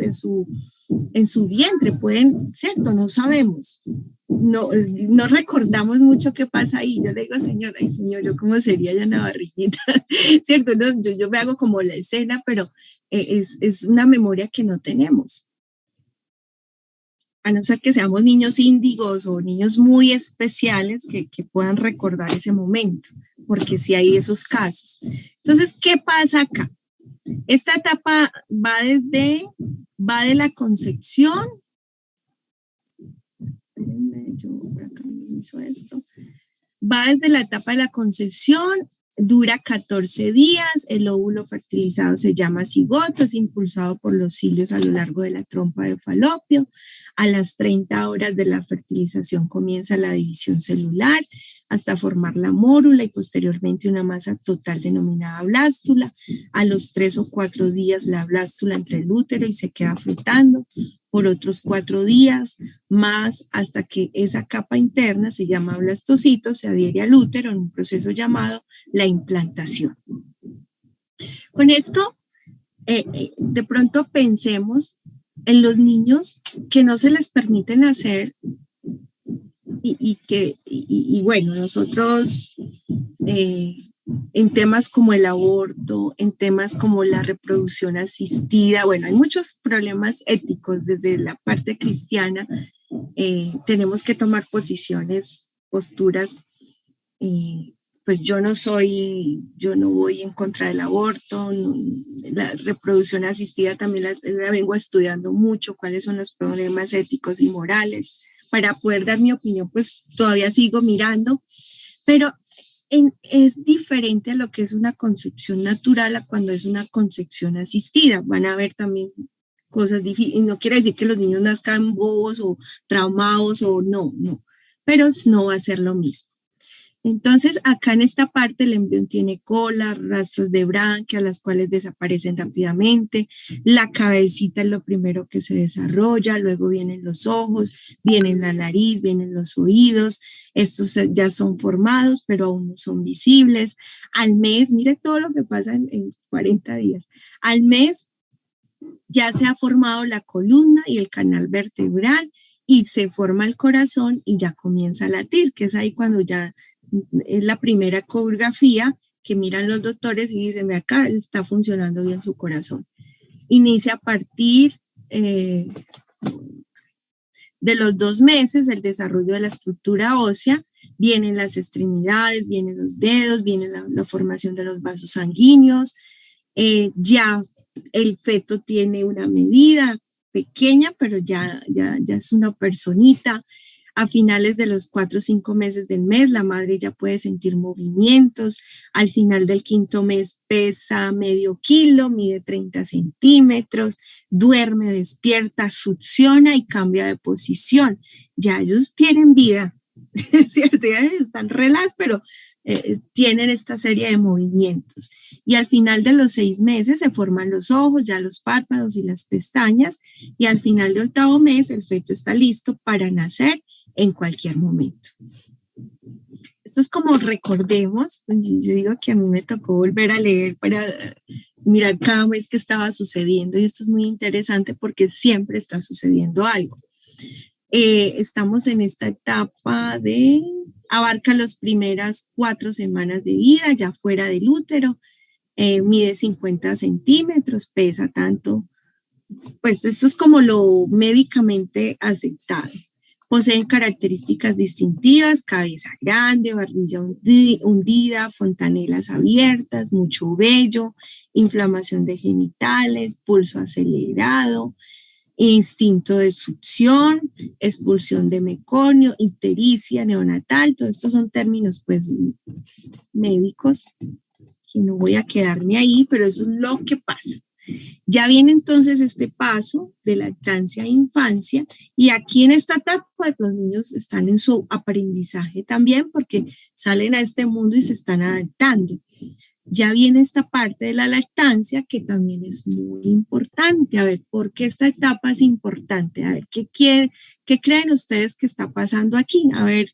vientre, pueden, ¿cierto? No sabemos. No recordamos mucho qué pasa ahí. Yo le digo, Señor, ay Señor, yo cómo sería ya una barriguita, ¿cierto? No, yo me hago como la escena, pero es una memoria que no tenemos. A no ser que seamos niños índigos o niños muy especiales que puedan recordar ese momento, porque sí hay esos casos. Entonces, ¿qué pasa acá? Esta etapa va de la concepción. Espérenme, yo por acá me hizo esto. Va desde la etapa de la concepción, dura 14 días, el óvulo fertilizado se llama cigoto, es impulsado por los cilios a lo largo de la trompa de falopio. A las 30 horas de la fertilización comienza la división celular hasta formar la mórula y posteriormente una masa total denominada blástula. A los 3 o 4 días la blástula entra el útero y se queda flotando por otros 4 días más hasta que esa capa interna se llama blastocito, se adhiere al útero en un proceso llamado la implantación. Con esto, de pronto pensemos en los niños que no se les permite nacer y bueno, nosotros en temas como el aborto, en temas como la reproducción asistida, bueno, hay muchos problemas éticos desde la parte cristiana, tenemos que tomar posturas, pues yo no voy en contra del aborto, la reproducción asistida también la vengo estudiando mucho, cuáles son los problemas éticos y morales. Para poder dar mi opinión, pues todavía sigo mirando, pero es diferente a lo que es una concepción natural a cuando es una concepción asistida. Van a haber también cosas difíciles, no quiere decir que los niños nazcan bobos o traumados o no, pero no va a ser lo mismo. Entonces, acá en esta parte el embrión tiene cola, rastros de branquia, las cuales desaparecen rápidamente. La cabecita es lo primero que se desarrolla, luego vienen los ojos, viene la nariz, vienen los oídos. Estos ya son formados, pero aún no son visibles. Al mes, mire todo lo que pasa en 40 días. Al mes ya se ha formado la columna y el canal vertebral y se forma el corazón y ya comienza a latir, que es ahí cuando ya es la primera ecografía que miran los doctores y dicen, ve acá, está funcionando bien su corazón. Inicia a partir de los 2 meses el desarrollo de la estructura ósea, vienen las extremidades, vienen los dedos, viene la formación de los vasos sanguíneos, ya el feto tiene una medida pequeña, pero ya es una personita. A finales de los 4 o 5 meses del mes, la madre ya puede sentir movimientos. Al final del 5º mes pesa medio kilo, mide 30 centímetros, duerme, despierta, succiona y cambia de posición. Ya ellos tienen vida, ¿cierto? Ya están relax, pero tienen esta serie de movimientos. Y al final de los 6 meses se forman los ojos, ya los párpados y las pestañas. Y al final del 8º mes el feto está listo para nacer en cualquier momento. Esto es como recordemos, yo digo que a mí me tocó volver a leer para mirar cada vez que estaba sucediendo y esto es muy interesante porque siempre está sucediendo algo. Estamos en esta etapa abarca las primeras 4 semanas de vida, ya fuera del útero, mide 50 centímetros, pesa tanto, pues esto es como lo médicamente aceptado. Poseen características distintivas, cabeza grande, barbilla hundida, fontanelas abiertas, mucho vello, inflamación de genitales, pulso acelerado, instinto de succión, expulsión de meconio, ictericia neonatal, todos estos son términos pues médicos, que no voy a quedarme ahí, pero eso es lo que pasa. Ya viene entonces este paso de lactancia a infancia, y aquí en esta etapa pues, los niños están en su aprendizaje también porque salen a este mundo y se están adaptando. Ya viene esta parte de la lactancia que también es muy importante. A ver, ¿por qué esta etapa es importante? A ver, ¿qué creen ustedes que está pasando aquí? A ver,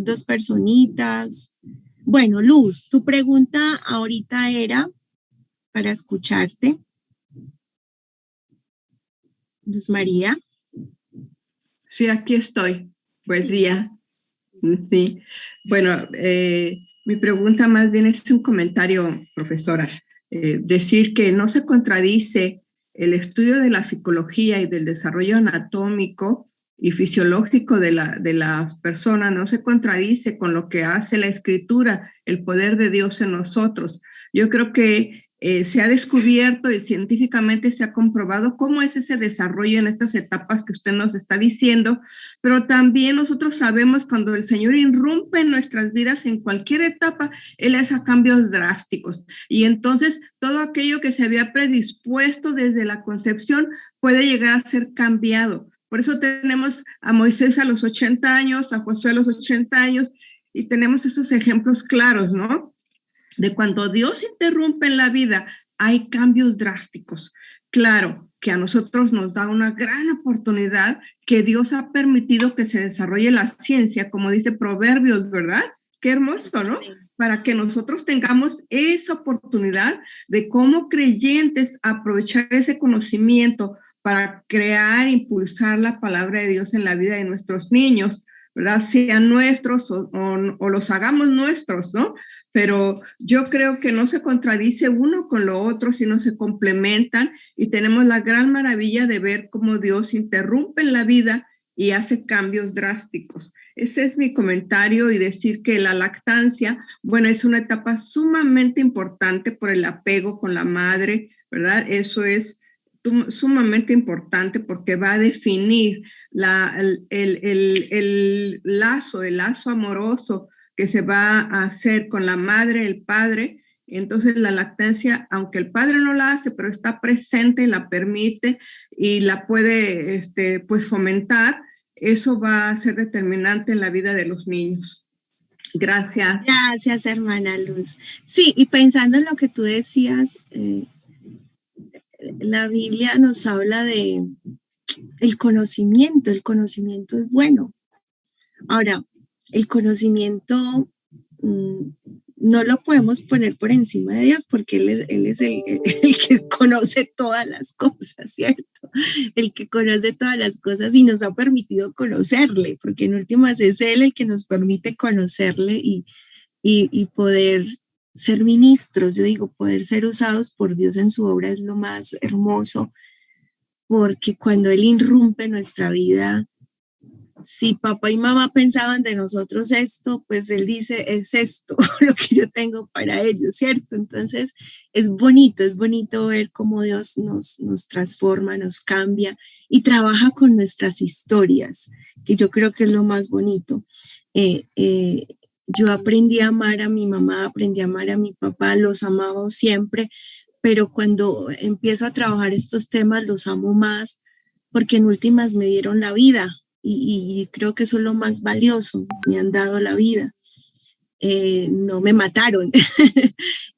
dos personitas. Bueno, Luz, tu pregunta ahorita era para escucharte. Luz María. Sí, aquí estoy. Buen día. Sí. Bueno, mi pregunta más bien es un comentario, profesora. Decir que no se contradice el estudio de la psicología y del desarrollo anatómico y fisiológico de las personas, no se contradice con lo que hace la Escritura, el poder de Dios en nosotros. Yo creo que se ha descubierto y científicamente se ha comprobado cómo es ese desarrollo en estas etapas que usted nos está diciendo, pero también nosotros sabemos cuando el Señor irrumpe en nuestras vidas en cualquier etapa, Él hace cambios drásticos. Y entonces todo aquello que se había predispuesto desde la concepción puede llegar a ser cambiado. Por eso tenemos a Moisés a los 80 años, a Josué a los 80 años, y tenemos esos ejemplos claros, ¿no? De cuando Dios interrumpe en la vida, hay cambios drásticos. Claro que a nosotros nos da una gran oportunidad que Dios ha permitido que se desarrolle la ciencia, como dice Proverbios, ¿verdad? Qué hermoso, ¿no? Para que nosotros tengamos esa oportunidad de como creyentes aprovechar ese conocimiento para crear, impulsar la palabra de Dios en la vida de nuestros niños, ¿verdad? Sean nuestros o los hagamos nuestros, ¿no? Pero yo creo que no se contradice uno con lo otro, sino se complementan y tenemos la gran maravilla de ver cómo Dios interrumpe en la vida y hace cambios drásticos. Ese es mi comentario y decir que la lactancia, bueno, es una etapa sumamente importante por el apego con la madre, ¿verdad? Eso es sumamente importante porque va a definir el lazo amoroso que se va a hacer con la madre, el padre. Entonces la lactancia, aunque el padre no la hace, pero está presente, la permite y la puede pues fomentar, eso va a ser determinante en la vida de los niños. Gracias. Gracias, hermana Luz. Sí, y pensando en lo que tú decías, la Biblia nos habla de el conocimiento es bueno. Ahora, el conocimiento no lo podemos poner por encima de Dios porque Él es el que conoce todas las cosas, ¿cierto? El que conoce todas las cosas y nos ha permitido conocerle, porque en últimas es Él el que nos permite conocerle y poder ser ministros. Yo digo, poder ser usados por Dios en su obra es lo más hermoso, porque cuando Él irrumpe en nuestra vida, si papá y mamá pensaban de nosotros esto, pues Él dice, es esto lo que yo tengo para ellos, ¿cierto? Entonces es bonito ver cómo Dios nos transforma, nos cambia y trabaja con nuestras historias, que yo creo que es lo más bonito. Yo aprendí a amar a mi mamá, aprendí a amar a mi papá, los amaba siempre, pero cuando empiezo a trabajar estos temas los amo más porque en últimas me dieron la vida. Y creo que eso es lo más valioso, me han dado la vida, no me mataron.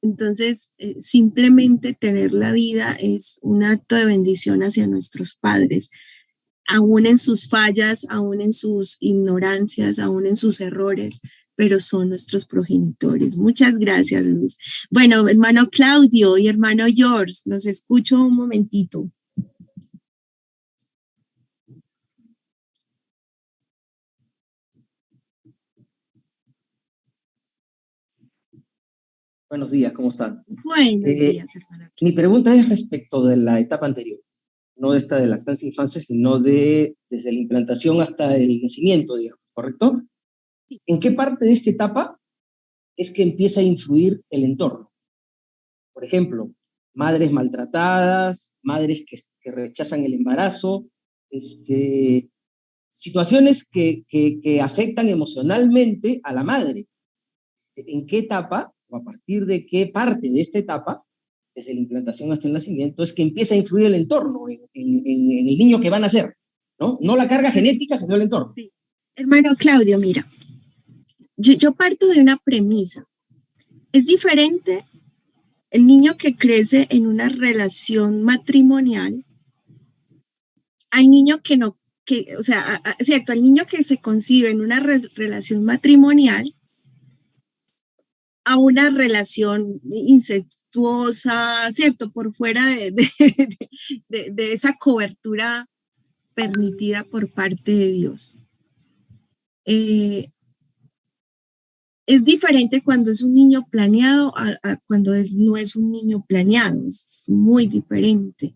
Entonces, simplemente tener la vida es un acto de bendición hacia nuestros padres, aún en sus fallas, aún en sus ignorancias, aún en sus errores, pero son nuestros progenitores. Muchas gracias, Luz. Bueno, hermano Claudio y hermano George, los escucho un momentito. Buenos días, ¿cómo están? Buenos días, hermano. Mi pregunta es respecto de la etapa anterior, no de esta de lactancia e infancia, sino desde la implantación hasta el nacimiento, digamos, ¿correcto? ¿En qué parte de esta etapa es que empieza a influir el entorno? Por ejemplo, madres maltratadas, madres que rechazan el embarazo, situaciones que afectan emocionalmente a la madre. ¿En qué etapa o a partir de qué parte de esta etapa desde la implantación hasta el nacimiento, es que empieza a influir el entorno en el niño que van a nacer, ¿no? No la carga genética, sino el entorno. Sí. Hermano Claudio, mira, yo parto de una premisa. Es diferente el niño que crece en una relación matrimonial al niño que no, que, o sea, cierto, al niño que se concibe en una relación matrimonial a una relación incestuosa, cierto, por fuera de esa cobertura permitida por parte de Dios. Es diferente cuando es un niño planeado a cuando no es un niño planeado, es muy diferente.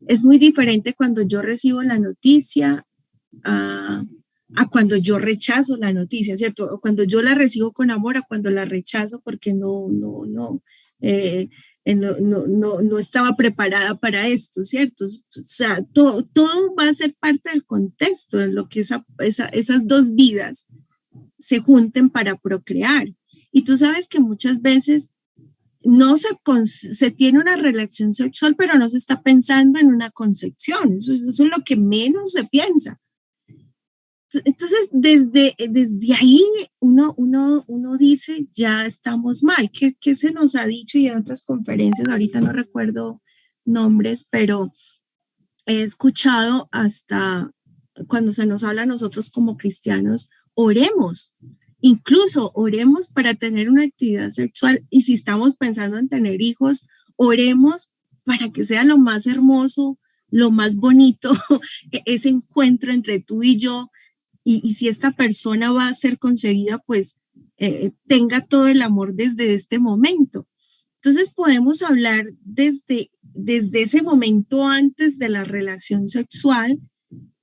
Es muy diferente cuando yo recibo la noticia a cuando yo rechazo la noticia, ¿cierto? O cuando yo la recibo con amor a cuando la rechazo porque no estaba preparada para esto, ¿cierto? O sea, todo va a ser parte del contexto en lo que esas dos vidas se junten para procrear. Y tú sabes que muchas veces no se tiene una relación sexual, pero no se está pensando en una concepción. Eso es lo que menos se piensa. Entonces, desde ahí uno dice, ya estamos mal. ¿Qué se nos ha dicho? Y en otras conferencias, ahorita no recuerdo nombres, pero he escuchado hasta cuando se nos habla a nosotros como cristianos, oremos. Incluso oremos para tener una actividad sexual, y si estamos pensando en tener hijos, oremos para que sea lo más hermoso, lo más bonito, ese encuentro entre tú y yo, y si esta persona va a ser concebida, pues tenga todo el amor desde este momento. Entonces podemos hablar desde ese momento antes de la relación sexual,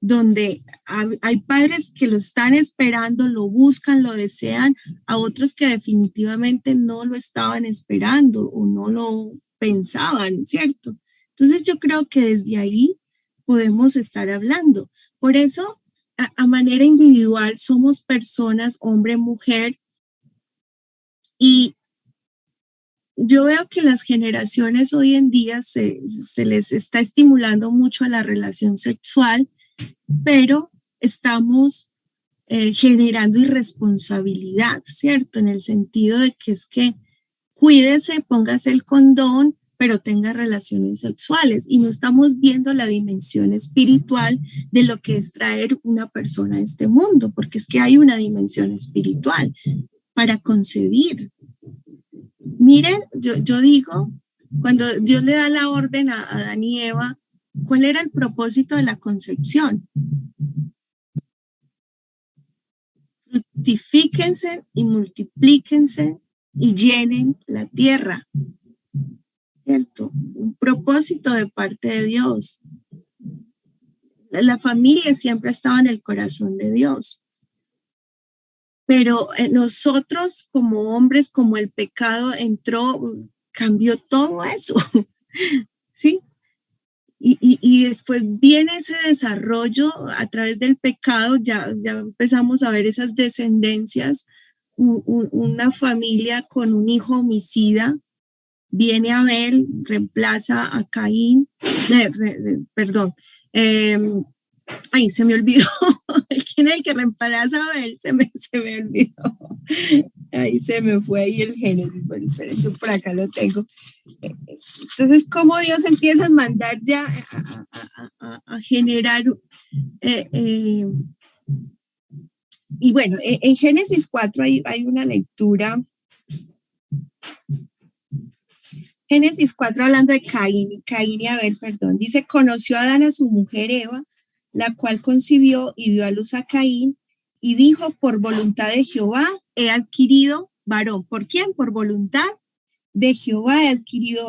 donde hay padres que lo están esperando, lo buscan, lo desean, a otros que definitivamente no lo estaban esperando o no lo pensaban, ¿cierto? Entonces yo creo que desde ahí podemos estar hablando. Por eso, a manera individual, somos personas, hombre, mujer, y yo veo que las generaciones hoy en día se les está estimulando mucho a la relación sexual, pero estamos generando irresponsabilidad, ¿cierto? En el sentido de que es que cuídese, póngase el condón, pero tenga relaciones sexuales, y no estamos viendo la dimensión espiritual de lo que es traer una persona a este mundo, porque es que hay una dimensión espiritual para concebir. Miren, yo digo, cuando Dios le da la orden a Adán y Eva, ¿cuál era el propósito de la concepción? Fructifíquense y multiplíquense y llenen la tierra, ¿cierto? Un propósito de parte de Dios. La familia siempre estaba en el corazón de Dios. Pero nosotros como hombres, como el pecado entró, cambió todo eso, ¿sí? Y después viene ese desarrollo a través del pecado, ya empezamos a ver esas descendencias, una familia con un hijo homicida, viene Abel, reemplaza a Caín, perdón, ay, se me olvidó, ¿quién es el que reemplaza a Abel? Se me olvidó, ahí se me fue ahí el Génesis, bueno, yo por acá lo tengo. Entonces, ¿cómo Dios empieza a mandar ya a generar? Y bueno, en Génesis 4 hay una lectura. Génesis 4 hablando de Caín y Abel, perdón. Dice, conoció a Adán a su mujer Eva, la cual concibió y dio a luz a Caín, y dijo, por voluntad de Jehová he adquirido varón. ¿Por quién? Por voluntad de Jehová he adquirido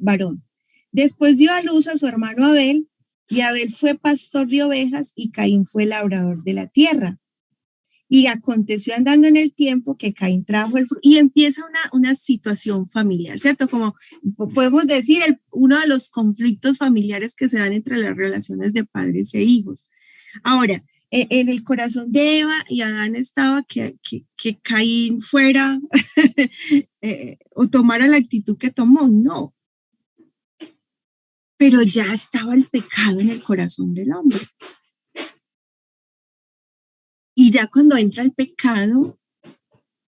varón. Después dio a luz a su hermano Abel, y Abel fue pastor de ovejas y Caín fue labrador de la tierra. Y aconteció andando en el tiempo que Caín trajo el fruto, y empieza una situación familiar, ¿cierto? Como podemos decir, uno de los conflictos familiares que se dan entre las relaciones de padres e hijos. Ahora, en el corazón de Eva y Adán estaba que Caín fuera o tomara la actitud que tomó. No, pero ya estaba el pecado en el corazón del hombre. Y ya cuando entra el pecado,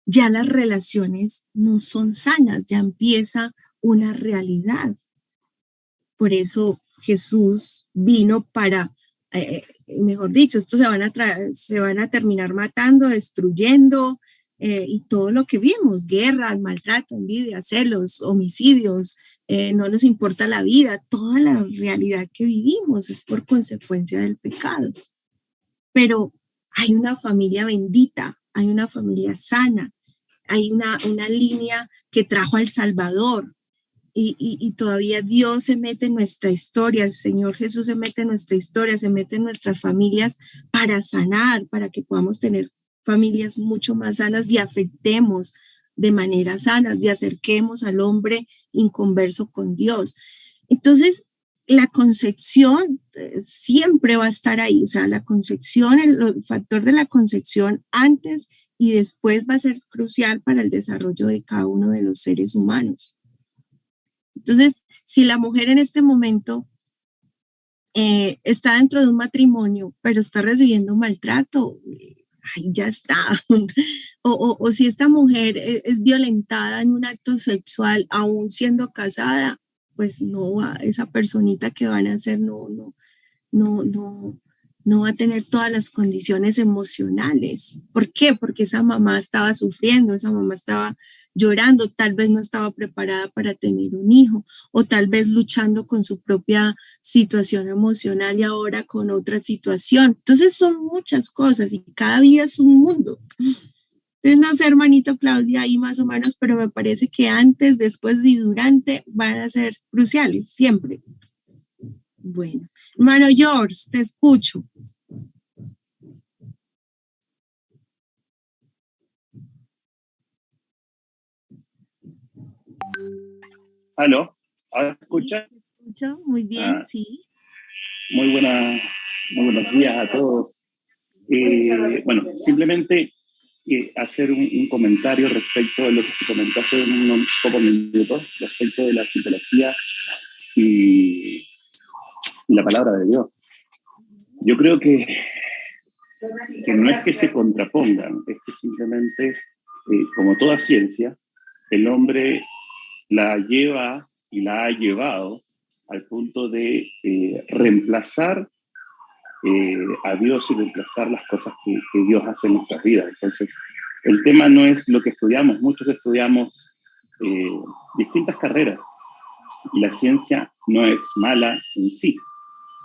ya las relaciones no son sanas, ya empieza una realidad. Por eso Jesús vino para, mejor dicho, estos se van a terminar matando, destruyendo, y todo lo que vimos, guerras, maltrato, envidia, celos, homicidios, no nos importa la vida, toda la realidad que vivimos es por consecuencia del pecado. Pero hay una familia bendita, hay una familia sana, hay una línea que trajo al Salvador, y todavía Dios se mete en nuestra historia, el Señor Jesús se mete en nuestra historia, se mete en nuestras familias para sanar, para que podamos tener familias mucho más sanas y afectemos de manera sana, y acerquemos al hombre inconverso con Dios. Entonces, la concepción siempre va a estar ahí, o sea, la concepción, el factor de la concepción antes y después va a ser crucial para el desarrollo de cada uno de los seres humanos. Entonces, si la mujer en este momento está dentro de un matrimonio, pero está recibiendo maltrato, ahí ya está. O si esta mujer es violentada en un acto sexual, aún siendo casada, pues no, esa personita que van a hacer no va a tener todas las condiciones emocionales. ¿Por qué? Porque esa mamá estaba sufriendo, esa mamá estaba llorando, tal vez no estaba preparada para tener un hijo, o tal vez luchando con su propia situación emocional y ahora con otra situación. Entonces son muchas cosas y cada vida es un mundo. Entonces no sé, hermanito Claudia, ahí más o menos, pero me parece que antes, después y durante van a ser cruciales, siempre. Bueno, hermano George, te escucho. ¿Aló? ¿Ahora se escucha? Escucho, muy bien, sí. Muy buenos días a todos. Bueno, simplemente hacer un comentario respecto de lo que se comentó hace unos pocos minutos, respecto de la psicología y la palabra de Dios. Yo creo que no es que se contrapongan, es que simplemente, como toda ciencia, el hombre la lleva y la ha llevado al punto de reemplazar a Dios y reemplazar las cosas que Dios hace en nuestras vidas. Entonces, el tema no es lo que estudiamos. Muchos estudiamos distintas carreras y la ciencia no es mala en sí.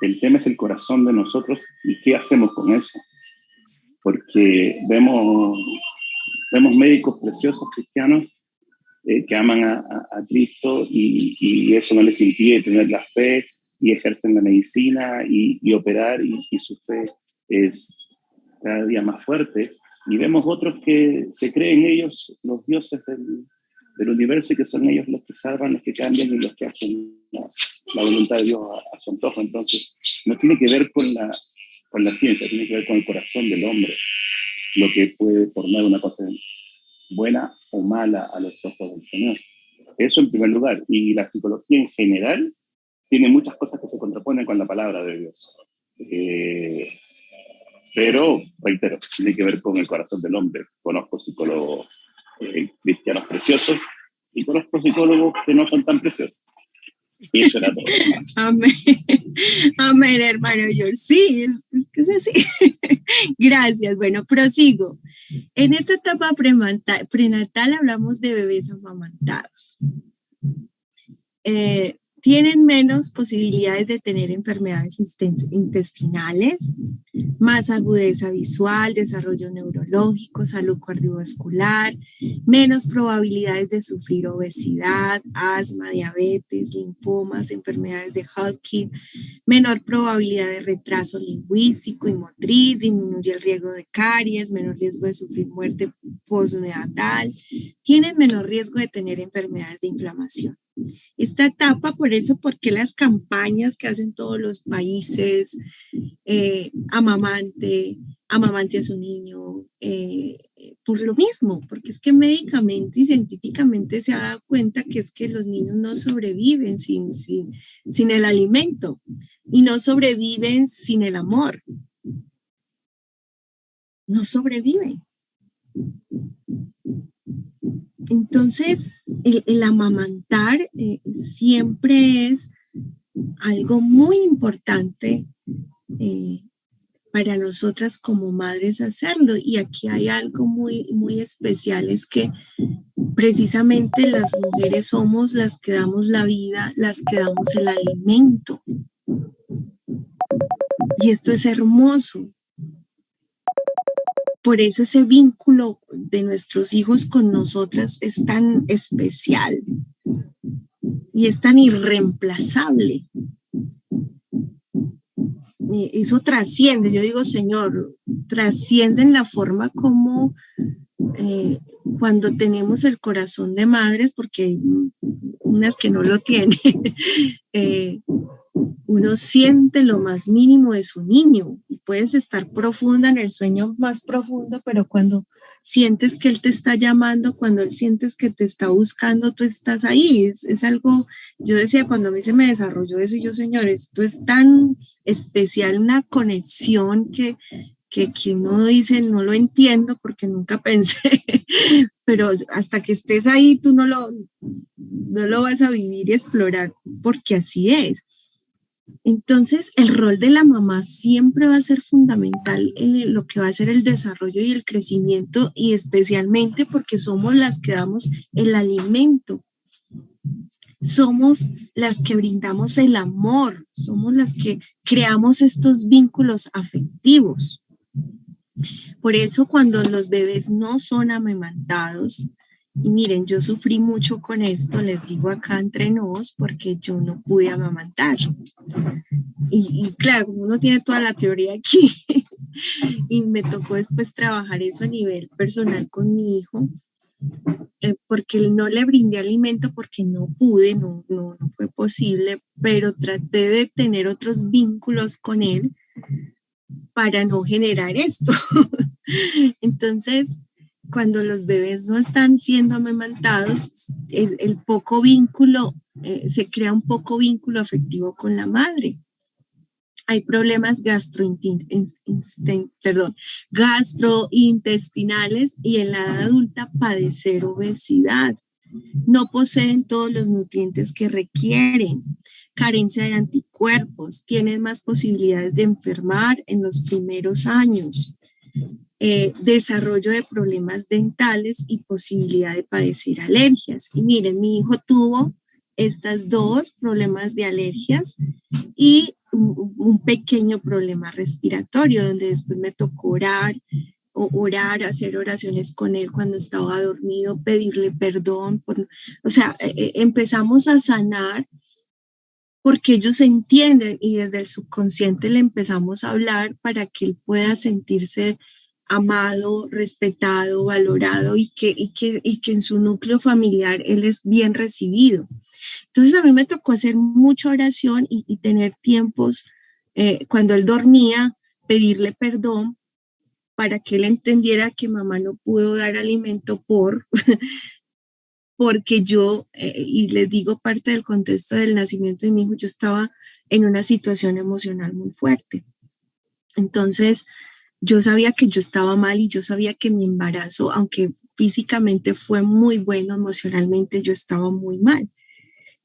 El tema es el corazón de nosotros y qué hacemos con eso. Porque vemos médicos preciosos cristianos que aman a Cristo y eso no les impide tener la fe y ejercen la medicina y operar y su fe es cada día más fuerte. Y vemos otros que se creen ellos los dioses del universo y que son ellos los que salvan, los que cambian y los que hacen la voluntad de Dios a su antojo. Entonces, no tiene que ver con la ciencia, tiene que ver con el corazón del hombre, lo que puede tornar una cosa buena o mala a los ojos del Señor. Eso en primer lugar. Y la psicología en general tiene muchas cosas que se contraponen con la palabra de Dios. Pero, reitero, tiene que ver con el corazón del hombre. Conozco psicólogos cristianos preciosos y conozco psicólogos que no son tan preciosos. Y eso era todo. Amén. Amén, hermano George. Sí, es que es así. Gracias. Bueno, prosigo. En esta etapa prenatal hablamos de bebés amamantados. Tienen menos posibilidades de tener enfermedades intestinales, más agudeza visual, desarrollo neurológico, salud cardiovascular, menos probabilidades de sufrir obesidad, asma, diabetes, linfomas, enfermedades de Hodgkin, menor probabilidad de retraso lingüístico y motriz, disminuye el riesgo de caries, menor riesgo de sufrir muerte postnatal, tienen menor riesgo de tener enfermedades de inflamación. Esta etapa, por eso, porque las campañas que hacen todos los países, amamante, amamante a su niño, por lo mismo, porque es que médicamente y científicamente se ha dado cuenta que es que los niños no sobreviven sin el alimento y no sobreviven sin el amor. No sobreviven. Entonces, el amamantar siempre es algo muy importante para nosotras como madres hacerlo. Y aquí hay algo muy, muy especial, es que precisamente las mujeres somos las que damos la vida, las que damos el alimento. Y esto es hermoso. Por eso ese vínculo de nuestros hijos con nosotras es tan especial y es tan irreemplazable. Y eso trasciende, yo digo, Señor, trasciende en la forma como cuando tenemos el corazón de madres, porque hay unas que no lo tienen, uno siente lo más mínimo de su niño y puedes estar profunda en el sueño más profundo, pero cuando sientes que él te está llamando, cuando él sientes que te está buscando, tú estás ahí. Es algo, yo decía, cuando a mí se me desarrolló eso, y yo, Señor, esto es tan especial, una conexión que uno dice, no lo entiendo porque nunca pensé, pero hasta que estés ahí tú no lo vas a vivir y explorar, porque así es. Entonces, el rol de la mamá siempre va a ser fundamental en lo que va a ser el desarrollo y el crecimiento, y especialmente porque somos las que damos el alimento, somos las que brindamos el amor, somos las que creamos estos vínculos afectivos. Por eso cuando los bebés no son amamantados, y miren, yo sufrí mucho con esto, les digo acá entre nos, porque yo no pude amamantar. Y claro, uno tiene toda la teoría aquí, y me tocó después trabajar eso a nivel personal con mi hijo, porque no le brindé alimento porque no pude, no fue posible, pero traté de tener otros vínculos con él para no generar esto. Entonces, cuando los bebés no están siendo amamantados, el poco vínculo, se crea un poco vínculo afectivo con la madre. Hay problemas gastrointestinales y en la edad adulta padecer obesidad. No poseen todos los nutrientes que requieren. Carencia de anticuerpos. Tienen más posibilidades de enfermar en los primeros años. Desarrollo de problemas dentales y posibilidad de padecer alergias. Y miren, mi hijo tuvo estas dos problemas de alergias y un pequeño problema respiratorio, donde después me tocó orar, hacer oraciones con él cuando estaba dormido, pedirle perdón. Empezamos a sanar porque ellos entienden y desde el subconsciente le empezamos a hablar para que él pueda sentirse amado, respetado, valorado y que en su núcleo familiar él es bien recibido. Entonces a mí me tocó hacer mucha oración y tener tiempos cuando él dormía, pedirle perdón para que él entendiera que mamá no pudo dar alimento porque yo, y les digo parte del contexto del nacimiento de mi hijo, yo estaba en una situación emocional muy fuerte. Entonces, yo sabía que yo estaba mal y yo sabía que mi embarazo, aunque físicamente fue muy bueno, emocionalmente yo estaba muy mal.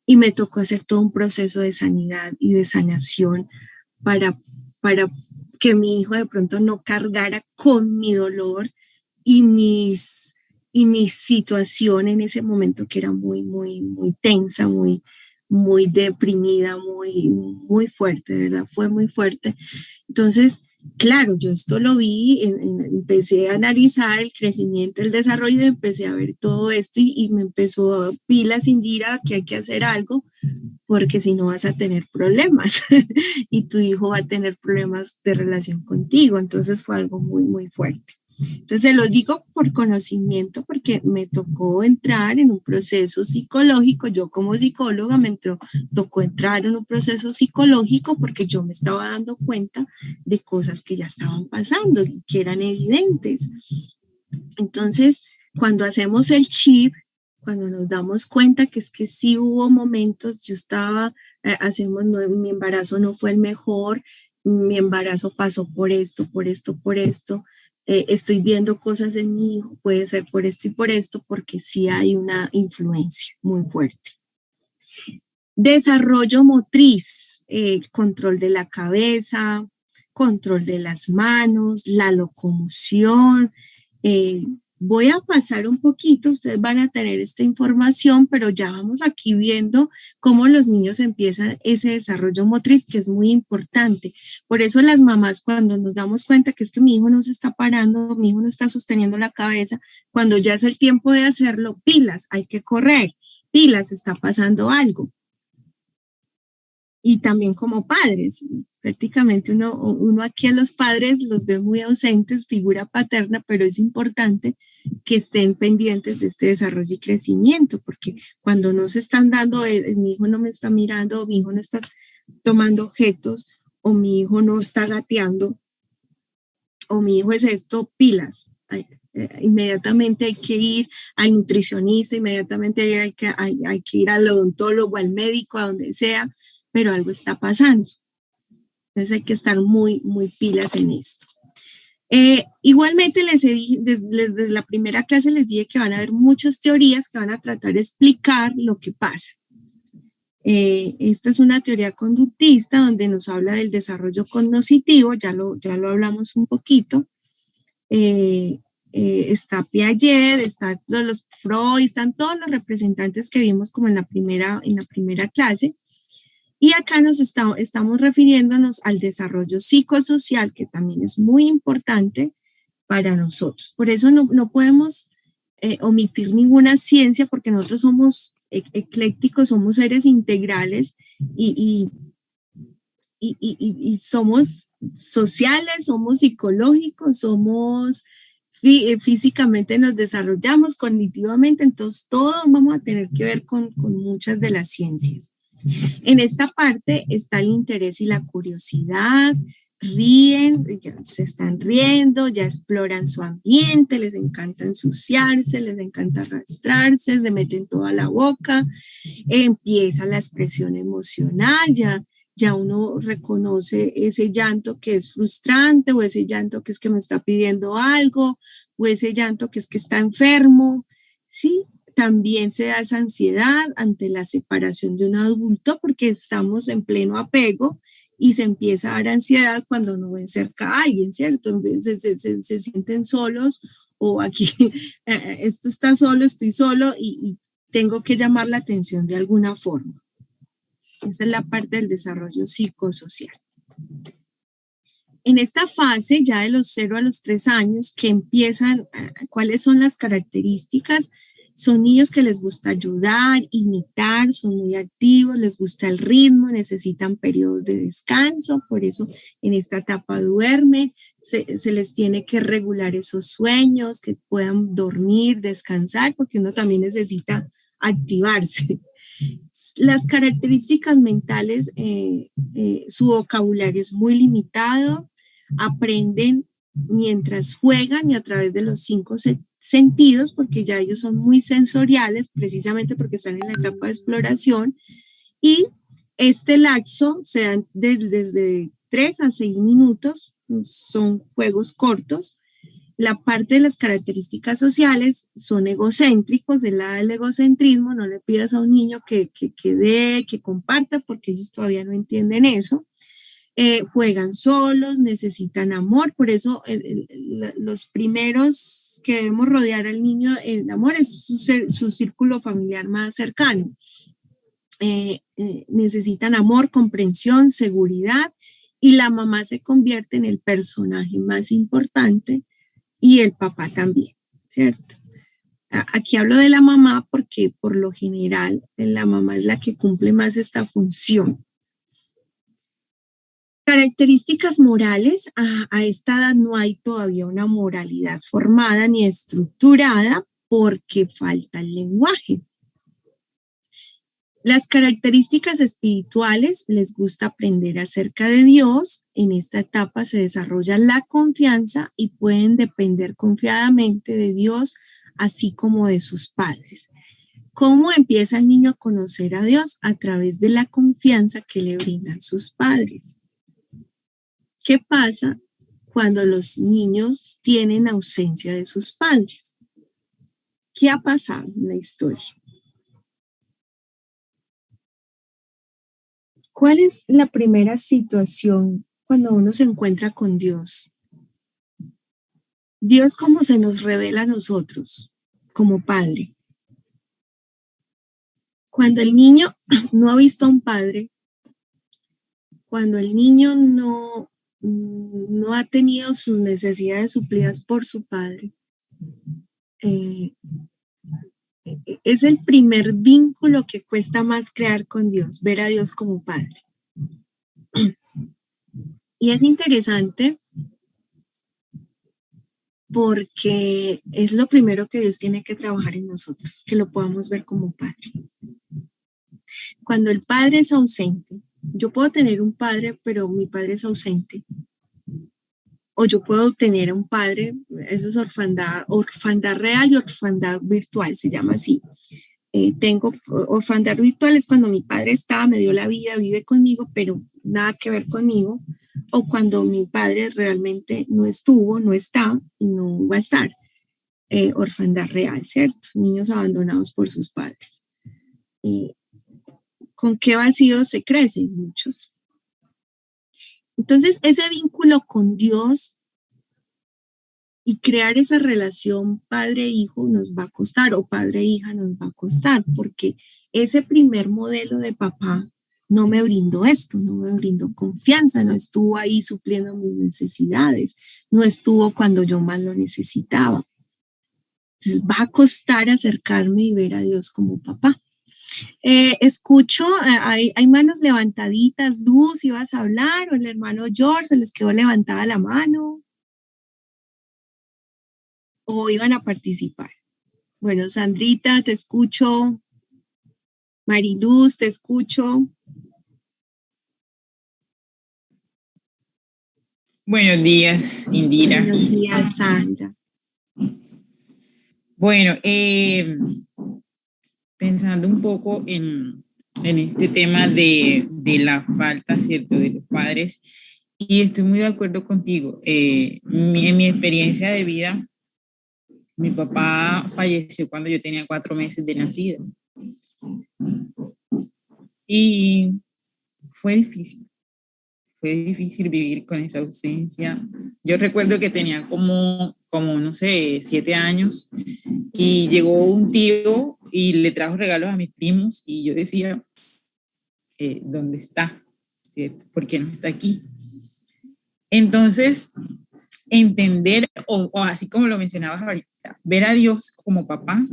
Y me tocó hacer todo un proceso de sanidad y de sanación para que mi hijo de pronto no cargara con mi dolor y mi situación en ese momento que era muy, muy, muy tensa, muy, muy deprimida, muy, muy fuerte, de verdad, fue muy fuerte. Entonces, claro, yo esto lo vi, empecé a analizar el crecimiento, el desarrollo, empecé a ver todo esto y me empezó pilas, Indira, que hay que hacer algo, porque si no vas a tener problemas y tu hijo va a tener problemas de relación contigo. Entonces fue algo muy, muy fuerte. Entonces, se lo digo por conocimiento porque me tocó entrar en un proceso psicológico. Yo como psicóloga tocó entrar en un proceso psicológico porque yo me estaba dando cuenta de cosas que ya estaban pasando y que eran evidentes. Entonces, cuando hacemos el chip, cuando nos damos cuenta que es que sí hubo momentos, yo estaba, mi embarazo no fue el mejor, mi embarazo pasó por esto, por esto, por esto, estoy viendo cosas en mi hijo, puede ser por esto y por esto, porque sí hay una influencia muy fuerte. Desarrollo motriz, control de la cabeza, control de las manos, la locomoción. Voy a pasar un poquito, ustedes van a tener esta información, pero ya vamos aquí viendo cómo los niños empiezan ese desarrollo motriz, que es muy importante. Por eso las mamás, cuando nos damos cuenta que es que mi hijo no se está parando, mi hijo no está sosteniendo la cabeza, cuando ya es el tiempo de hacerlo, pilas, hay que correr, pilas, está pasando algo. Y también como padres, prácticamente uno aquí a los padres los ve muy ausentes, figura paterna, pero es importante que estén pendientes de este desarrollo y crecimiento, porque cuando no se están dando, mi hijo no me está mirando, o mi hijo no está tomando objetos, o mi hijo no está gateando, o mi hijo es esto, pilas. Inmediatamente hay que ir al nutricionista, inmediatamente hay que ir al odontólogo, al médico, a donde sea, pero algo está pasando. Entonces hay que estar muy, muy pilas en esto. Igualmente desde la primera clase les dije que van a haber muchas teorías que van a tratar de explicar lo que pasa. Esta es una teoría conductista donde nos habla del desarrollo cognoscitivo, ya lo hablamos un poquito. Está Piaget, están los Freud, están todos los representantes que vimos como en la primera clase. Y acá estamos refiriéndonos al desarrollo psicosocial, que también es muy importante para nosotros. Por eso no podemos omitir ninguna ciencia, porque nosotros somos eclécticos, somos seres integrales y somos sociales, somos psicológicos, somos físicamente, nos desarrollamos cognitivamente, entonces todos vamos a tener que ver con muchas de las ciencias. En esta parte está el interés y la curiosidad, ríen, ya se están riendo, ya exploran su ambiente, les encanta ensuciarse, les encanta arrastrarse, se meten toda la boca, empieza la expresión emocional, ya uno reconoce ese llanto que es frustrante, o ese llanto que es que me está pidiendo algo, o ese llanto que es que está enfermo, ¿sí? También se da esa ansiedad ante la separación de un adulto, porque estamos en pleno apego y se empieza a dar ansiedad cuando no ven cerca a alguien, ¿cierto? Se sienten solos, o aquí, esto está solo, estoy solo y tengo que llamar la atención de alguna forma. Esa es la parte del desarrollo psicosocial. En esta fase, ya de los 0 a los 3 años, que empiezan, ¿cuáles son las características? Son niños que les gusta ayudar, imitar, son muy activos, les gusta el ritmo, necesitan periodos de descanso, por eso en esta etapa duermen, se les tiene que regular esos sueños, que puedan dormir, descansar, porque uno también necesita activarse. Las características mentales, su vocabulario es muy limitado, aprenden mientras juegan y a través de los 5 sentidos, porque ya ellos son muy sensoriales, precisamente porque están en la etapa de exploración, y este lapso se dan desde 3 a 6 minutos, son juegos cortos. La parte de las características sociales son egocéntricos, del lado del egocentrismo, no le pidas a un niño que dé, que comparta, porque ellos todavía no entienden eso. Juegan solos, necesitan amor, por eso los primeros que debemos rodear al niño, el amor es su círculo familiar más cercano. Necesitan amor, comprensión, seguridad, y la mamá se convierte en el personaje más importante y el papá también, ¿cierto? Aquí hablo de la mamá porque por lo general la mamá es la que cumple más esta función. Características morales, a esta edad no hay todavía una moralidad formada ni estructurada porque falta el lenguaje. Las características espirituales, les gusta aprender acerca de Dios. En esta etapa se desarrolla la confianza y pueden depender confiadamente de Dios, así como de sus padres. ¿Cómo empieza el niño a conocer a Dios? A través de la confianza que le brindan sus padres. ¿Qué pasa cuando los niños tienen ausencia de sus padres? ¿Qué ha pasado en la historia? ¿Cuál es la primera situación cuando uno se encuentra con Dios? Dios, ¿cómo se nos revela a nosotros como padre? Cuando el niño no ha visto a un padre, cuando el niño no ha tenido sus necesidades suplidas por su padre, es el primer vínculo que cuesta más crear con Dios, ver a Dios como padre. Y es interesante porque es lo primero que Dios tiene que trabajar en nosotros, que lo podamos ver como padre. Cuando el padre es ausente, yo puedo tener un padre, pero mi padre es ausente. O yo puedo tener un padre, eso es orfandad real y orfandad virtual, se llama así. Tengo orfandad virtual es cuando mi padre está, me dio la vida, vive conmigo, pero nada que ver conmigo. O cuando mi padre realmente no estuvo, no está y no va a estar. Orfandad real, ¿cierto? Niños abandonados por sus padres. ¿Con qué vacíos se crecen? Muchos. Entonces, ese vínculo con Dios y crear esa relación padre-hijo nos va a costar, o padre-hija nos va a costar, porque ese primer modelo de papá no me brindó esto, no me brindó confianza, no estuvo ahí supliendo mis necesidades, no estuvo cuando yo más lo necesitaba. Entonces, va a costar acercarme y ver a Dios como papá. Escucho, hay manos levantaditas. Luz, ¿ibas a hablar? O el hermano George, ¿se les quedó levantada la mano? ¿O iban a participar? Bueno, Sandrita, te escucho. Mariluz, te escucho. Buenos días, Indira. Buenos días, Sandra. Bueno, pensando un poco en este tema de la falta, ¿cierto?, de los padres, y estoy muy de acuerdo contigo. En mi experiencia de vida, mi papá falleció cuando yo tenía 4 meses de nacida. Y fue difícil vivir con esa ausencia. Yo recuerdo que tenía como no sé, 7 años, y llegó un tío y le trajo regalos a mis primos, y yo decía, ¿dónde está? ¿Cierto? ¿Por qué no está aquí? Entonces, entender, o así como lo mencionabas ahorita, ver a Dios como papá,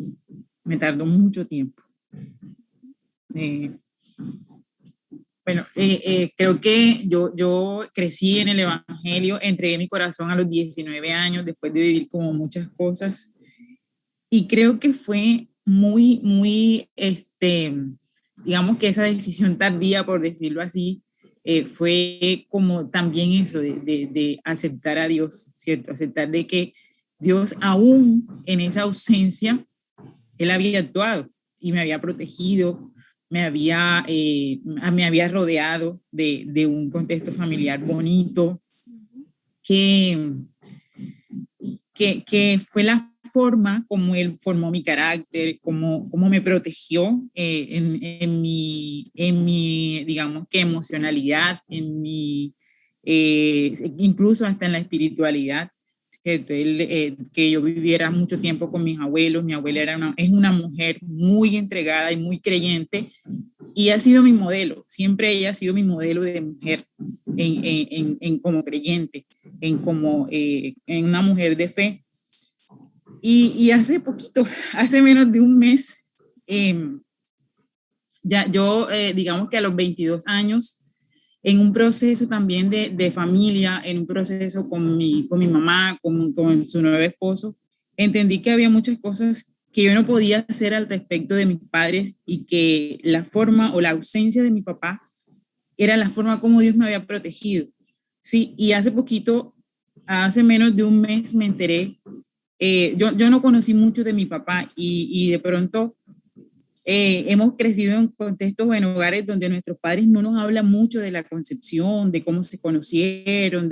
me tardó mucho tiempo. Bueno, creo que yo crecí en el Evangelio, entregué mi corazón a los 19 años, después de vivir como muchas cosas, y creo que fue muy, digamos que esa decisión tardía, por decirlo así, fue como también eso de aceptar a Dios, ¿cierto? Aceptar de que Dios, aún en esa ausencia, Él había actuado y me había protegido, me había rodeado de un contexto familiar bonito, que fue la forma como Él formó mi carácter, como me protegió en mi, digamos que emocionalidad, incluso hasta en la espiritualidad, ¿cierto? Que yo viviera mucho tiempo con mis abuelos. Mi abuela es una mujer muy entregada y muy creyente, y ha sido mi modelo. Siempre ella ha sido mi modelo de mujer en como creyente, en una mujer de fe. Y hace poquito, hace menos de un mes, ya yo, digamos que a los 22 años, en un proceso también de familia, en un proceso con mi mamá, con su nuevo esposo, entendí que había muchas cosas que yo no podía hacer al respecto de mis padres y que la forma o la ausencia de mi papá era la forma como Dios me había protegido. Sí, y hace poquito, hace menos de un mes me enteré, yo no conocí mucho de mi papá y de pronto hemos crecido en contextos o en hogares donde nuestros padres no nos hablan mucho de la concepción, de cómo se conocieron,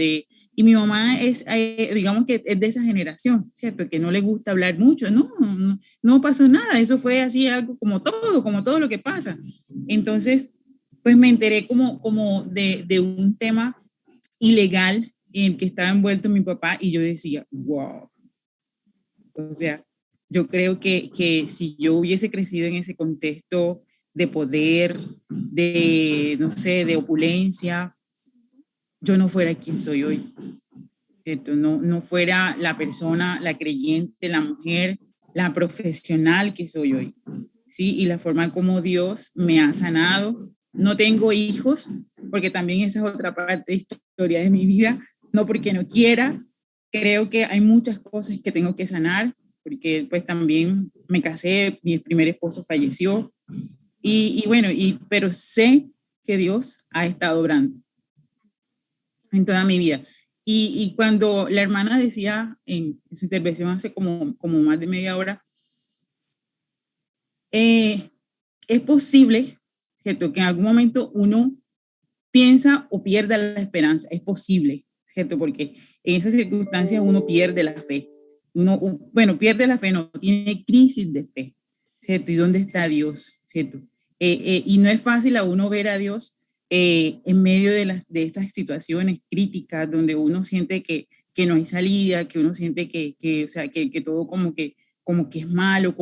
y mi mamá es, digamos que es de esa generación, ¿cierto? Que no le gusta hablar mucho, no pasó nada, eso fue así algo como todo lo que pasa. Entonces, pues me enteré como de un tema ilegal en el que estaba envuelto mi papá y yo decía, wow, o sea, yo creo que si yo hubiese crecido en ese contexto de poder, no sé, de opulencia, yo no fuera quien soy hoy, ¿cierto? No fuera la persona, la creyente, la mujer, la profesional que soy hoy, ¿sí? Y la forma como Dios me ha sanado. No tengo hijos, porque también esa es otra parte de historia de mi vida, no porque no quiera, creo que hay muchas cosas que tengo que sanar, porque pues también me casé, mi primer esposo falleció, bueno, pero sé que Dios ha estado obrando en toda mi vida. Y cuando la hermana decía en su intervención hace como más de media hora, es posible, ¿cierto?, que en algún momento uno piensa o pierda la esperanza, es posible, ¿cierto?, porque en esas circunstancias uno pierde la fe. Pierde la fe, no, tiene crisis de fe, ¿cierto? ¿Y dónde está Dios, cierto? Y no es fácil a uno ver a Dios en medio de estas situaciones críticas donde uno siente que no hay salida, que uno siente o sea, que todo como que es malo,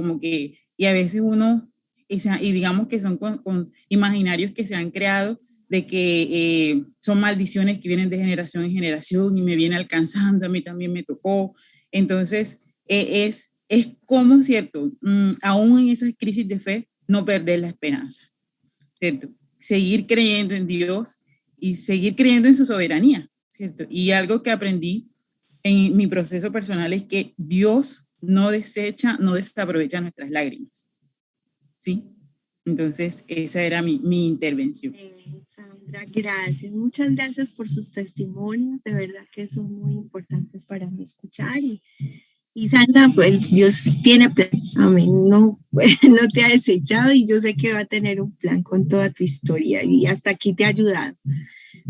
y a veces uno, y digamos que son con imaginarios que se han creado de que son maldiciones que vienen de generación en generación y me viene alcanzando, a mí también me tocó. Entonces, es como, ¿cierto? Aún en esas crisis de fe, no perder la esperanza, ¿cierto? Seguir creyendo en Dios y seguir creyendo en su soberanía, ¿cierto? Y algo que aprendí en mi proceso personal es que Dios no desecha, no desaprovecha nuestras lágrimas, ¿sí? Entonces, esa era mi intervención. Sandra, gracias. Muchas gracias por sus testimonios. De verdad que son muy importantes para mí escuchar. Y Sandra, pues Dios tiene planes. Amén. No te ha desechado y yo sé que va a tener un plan con toda tu historia y hasta aquí te ha ayudado.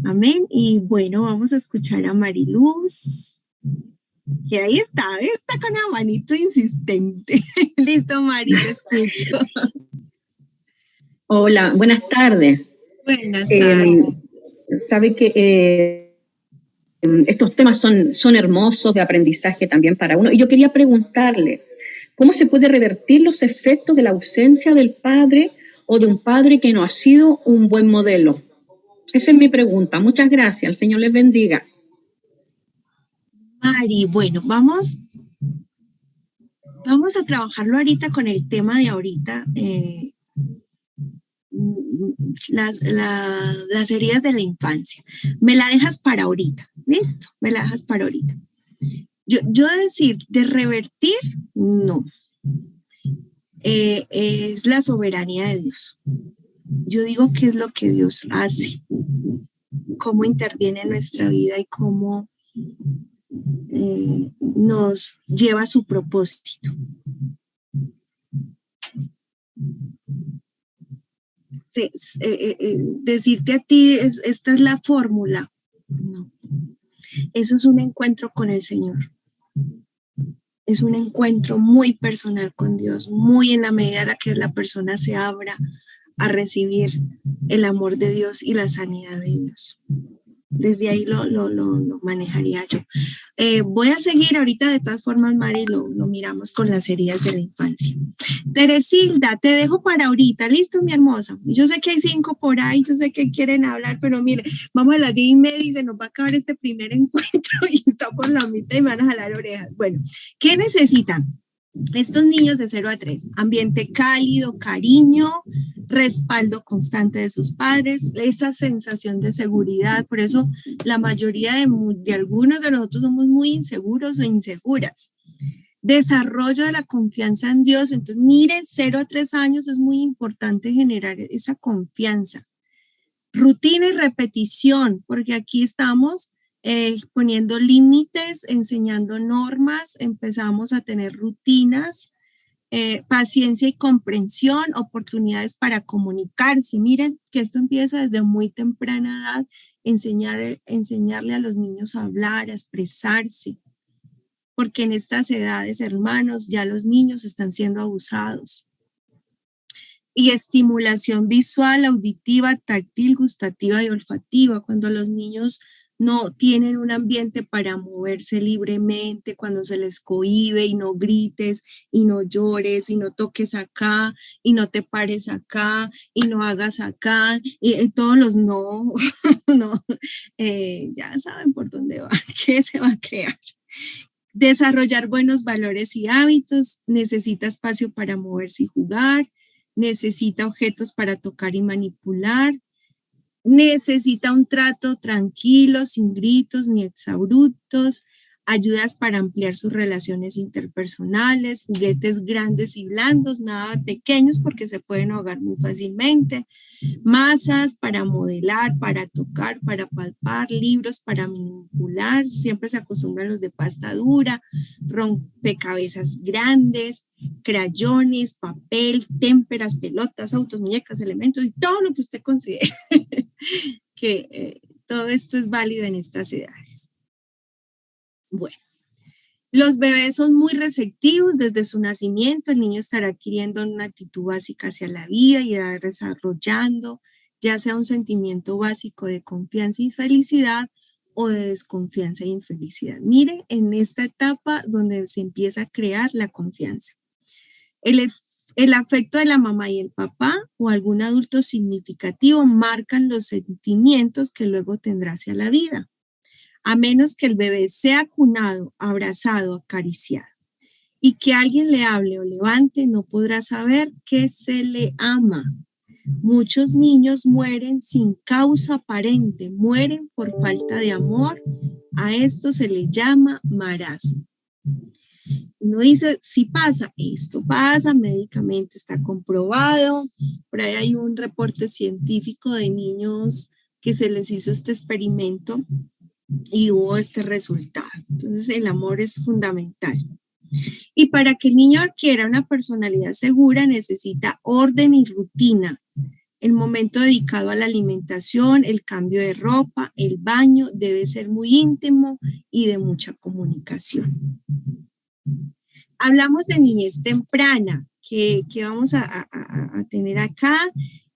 Amén. Y bueno, vamos a escuchar a Mariluz. Que ahí está con la manito insistente. Listo, Mari, te escucho. Hola, buenas tardes. Buenas tardes. Sabe que estos temas son hermosos, de aprendizaje también para uno. Y yo quería preguntarle, ¿cómo se puede revertir los efectos de la ausencia del padre o de un padre que no ha sido un buen modelo? Esa es mi pregunta. Muchas gracias. El Señor les bendiga. Mari, bueno, vamos a trabajarlo ahorita con el tema de ahorita. Las heridas de la infancia. Me la dejas para ahorita, ¿listo? Me la dejas para ahorita. Yo decir, de revertir, no. Es la soberanía de Dios. Yo digo qué es lo que Dios hace, cómo interviene en nuestra vida y cómo nos lleva a su propósito. Decirte a ti, esta es la fórmula. No. Eso es un encuentro con el Señor. Es un encuentro muy personal con Dios, muy en la medida en la que la persona se abra a recibir el amor de Dios y la sanidad de Dios. Desde ahí lo manejaría yo. Voy a seguir ahorita, de todas formas, Mari, lo miramos con las heridas de la infancia. Teresilda, te dejo para ahorita, ¿listo, mi hermosa? Yo sé que hay 5 por ahí, yo sé que quieren hablar, pero mire, vamos a las 10:30 y se nos va a acabar este primer encuentro y está por la mitad y me van a jalar orejas. Bueno, ¿qué necesitan? Estos niños de 0 a 3, ambiente cálido, cariño, respaldo constante de sus padres, esa sensación de seguridad. Por eso la mayoría de algunos de nosotros somos muy inseguros o inseguras. Desarrollo de la confianza en Dios. Entonces, miren, 0 a 3 años es muy importante generar esa confianza. Rutina y repetición, porque aquí estamos poniendo límites, enseñando normas, empezamos a tener rutinas, paciencia y comprensión, oportunidades para comunicarse. Miren que esto empieza desde muy temprana edad, enseñarle a los niños a hablar, a expresarse, porque en estas edades, hermanos, ya los niños están siendo abusados. Y estimulación visual, auditiva, táctil, gustativa y olfativa, cuando los niños no tienen un ambiente para moverse libremente, cuando se les cohíbe y no grites y no llores y no toques acá y no te pares acá y no hagas acá y todos los no, no, ya saben por dónde va, qué se va a crear. Desarrollar buenos valores y hábitos, necesita espacio para moverse y jugar, necesita objetos para tocar y manipular, necesita un trato tranquilo, sin gritos ni exabruptos, ayudas para ampliar sus relaciones interpersonales, juguetes grandes y blandos, nada pequeños porque se pueden ahogar muy fácilmente, masas para modelar, para tocar, para palpar, libros para manipular, siempre se acostumbran los de pasta dura, rompecabezas grandes, crayones, papel, témperas, pelotas, autos, muñecas, elementos y todo lo que usted considere que todo esto es válido en estas edades. Bueno, los bebés son muy receptivos desde su nacimiento, el niño estará adquiriendo una actitud básica hacia la vida y irá desarrollando ya sea un sentimiento básico de confianza y felicidad o de desconfianza e infelicidad. Mire, en esta etapa donde se empieza a crear la confianza. El afecto de la mamá y el papá o algún adulto significativo marcan los sentimientos que luego tendrá hacia la vida, a menos que el bebé sea cunado, abrazado, acariciado, y que alguien le hable o levante, no podrá saber que se le ama. Muchos niños mueren sin causa aparente, mueren por falta de amor. A esto se le llama marasmo. Uno dice, sí pasa, esto pasa, médicamente está comprobado. Por ahí hay un reporte científico de niños que se les hizo este experimento y hubo este resultado. Entonces, el amor es fundamental. Y para que el niño adquiera una personalidad segura, necesita orden y rutina. El momento dedicado a la alimentación, el cambio de ropa, el baño, debe ser muy íntimo y de mucha comunicación. Hablamos de niñez temprana, que vamos a tener acá.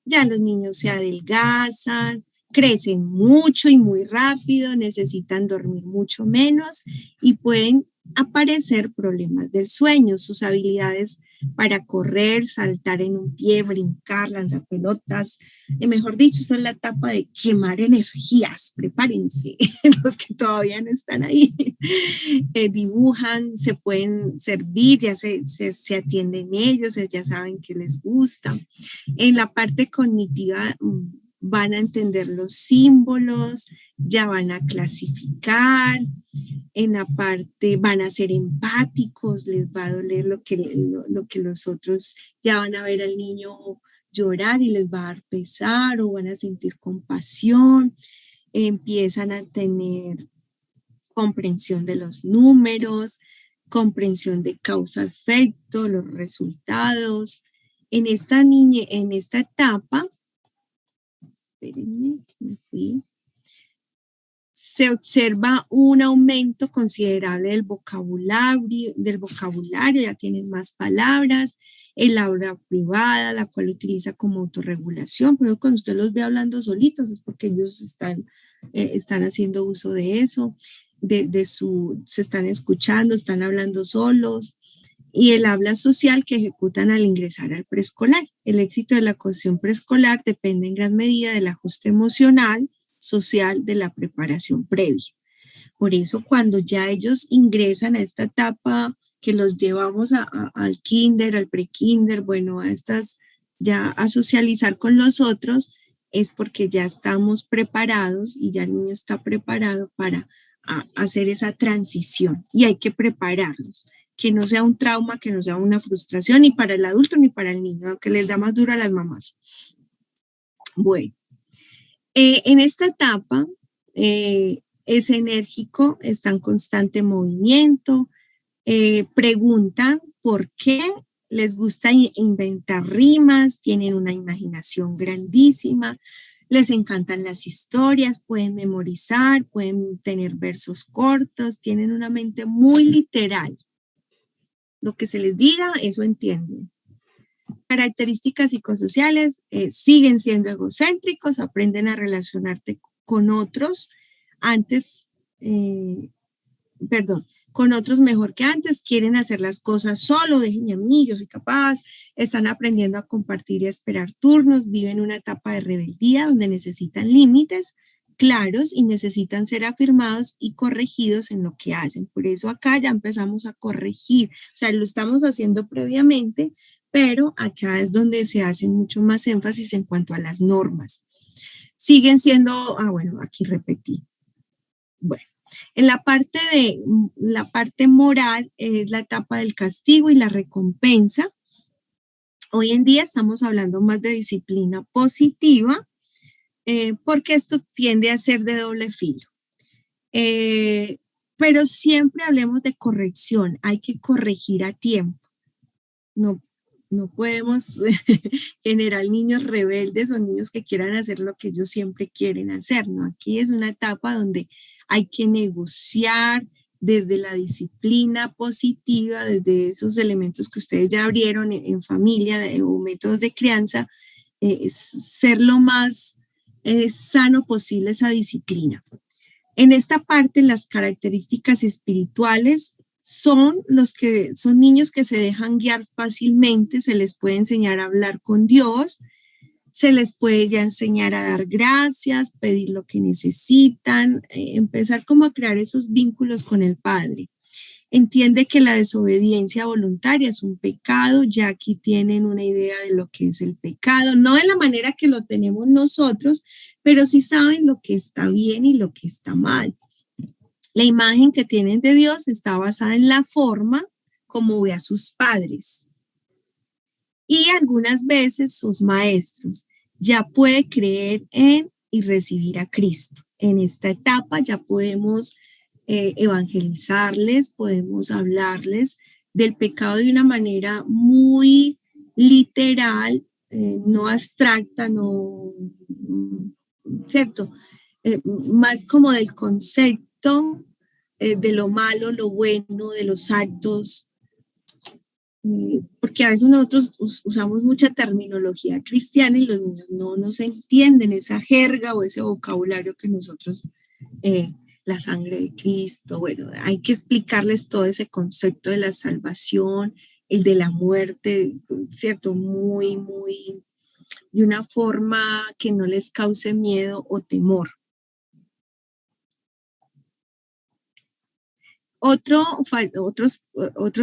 Ya los niños se adelgazan, crecen mucho y muy rápido, necesitan dormir mucho menos y pueden aparecer problemas del sueño. Sus habilidades para correr, saltar en un pie, brincar, lanzar pelotas, mejor dicho, son la etapa de quemar energías. Prepárense, los que todavía no están ahí. Dibujan, se pueden servir, ya se atienden ellos, ya saben que les gusta. En la parte cognitiva van a entender los símbolos, ya van a clasificar, en la parte van a ser empáticos, les va a doler lo que los otros, ya van a ver al niño llorar y les va a dar pesar o van a sentir compasión, empiezan a tener comprensión de los números, comprensión de causa-efecto, los resultados. En esta etapa, espérenme, me fui. Se observa un aumento considerable del vocabulario, ya tienen más palabras, el habla privada, la cual utiliza como autorregulación, pero cuando usted los ve hablando solitos es porque ellos están haciendo uso de eso, se están escuchando, están hablando solos, y el habla social que ejecutan al ingresar al preescolar. El éxito de la educación preescolar depende en gran medida del ajuste emocional, social de la preparación previa. Por eso cuando ya ellos ingresan a esta etapa que los llevamos al kinder, al pre-kinder, bueno, ya a socializar con los otros, es porque ya estamos preparados y ya el niño está preparado para hacer esa transición y hay que prepararlos, que no sea un trauma, que no sea una frustración ni para el adulto ni para el niño, aunque les da más duro a las mamás. Bueno, en esta etapa es enérgico, está en constante movimiento, preguntan por qué, les gusta inventar rimas, tienen una imaginación grandísima, les encantan las historias, pueden memorizar, pueden tener versos cortos, tienen una mente muy literal. Lo que se les diga, eso entienden. Características psicosociales, siguen siendo egocéntricos, aprenden a relacionarte con otros con otros mejor que antes, quieren hacer las cosas solo, déjenme a mí, yo soy capaz, están aprendiendo a compartir y a esperar turnos, viven una etapa de rebeldía donde necesitan límites claros y necesitan ser afirmados y corregidos en lo que hacen. Por eso acá ya empezamos a corregir, o sea, lo estamos haciendo previamente, pero acá es donde se hace mucho más énfasis en cuanto a las normas. Siguen siendo, bueno, aquí repetí. Bueno. En la parte moral es la etapa del castigo y la recompensa. Hoy en día estamos hablando más de disciplina positiva porque esto tiende a ser de doble filo. Pero siempre hablemos de corrección, hay que corregir a tiempo. No podemos generar niños rebeldes o niños que quieran hacer lo que ellos siempre quieren hacer, ¿no? Aquí es una etapa donde hay que negociar desde la disciplina positiva, desde esos elementos que ustedes ya abrieron en familia o métodos de crianza, ser lo más sano posible esa disciplina. En esta parte, las características espirituales son niños que se dejan guiar fácilmente, se les puede enseñar a hablar con Dios, se les puede ya enseñar a dar gracias, pedir lo que necesitan, empezar como a crear esos vínculos con el Padre. Entiende que la desobediencia voluntaria es un pecado, ya aquí tienen una idea de lo que es el pecado, no de la manera que lo tenemos nosotros, pero sí saben lo que está bien y lo que está mal. La imagen que tienen de Dios está basada en la forma como ve a sus padres. Y algunas veces sus maestros. Ya puede creer en y recibir a Cristo. En esta etapa ya podemos evangelizarles, podemos hablarles del pecado de una manera muy literal, no abstracta, ¿cierto? Más como del concepto de lo malo, lo bueno, de los actos, porque a veces nosotros usamos mucha terminología cristiana y los niños no nos entienden esa jerga o ese vocabulario que nosotros, la sangre de Cristo, bueno, hay que explicarles todo ese concepto de la salvación, el de la muerte, ¿cierto? Muy, de una forma que no les cause miedo o temor. Otros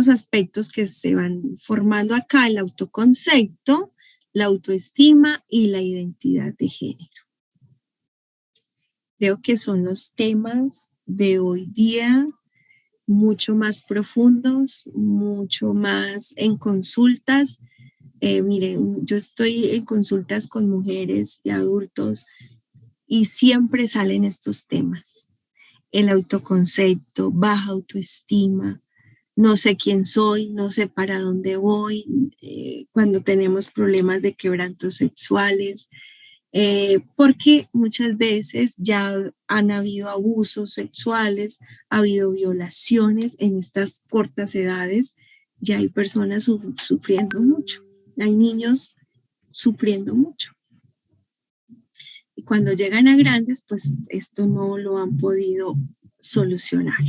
aspectos que se van formando acá, el autoconcepto, la autoestima y la identidad de género. Creo que son los temas de hoy día mucho más profundos, mucho más en consultas. Miren, yo estoy en consultas con mujeres y adultos y siempre salen estos temas. El autoconcepto, baja autoestima, no sé quién soy, no sé para dónde voy, cuando tenemos problemas de quebrantos sexuales, porque muchas veces ya han habido abusos sexuales, ha habido violaciones en estas cortas edades, ya hay personas sufriendo mucho, hay niños sufriendo mucho. Y cuando llegan a grandes, pues esto no lo han podido solucionar.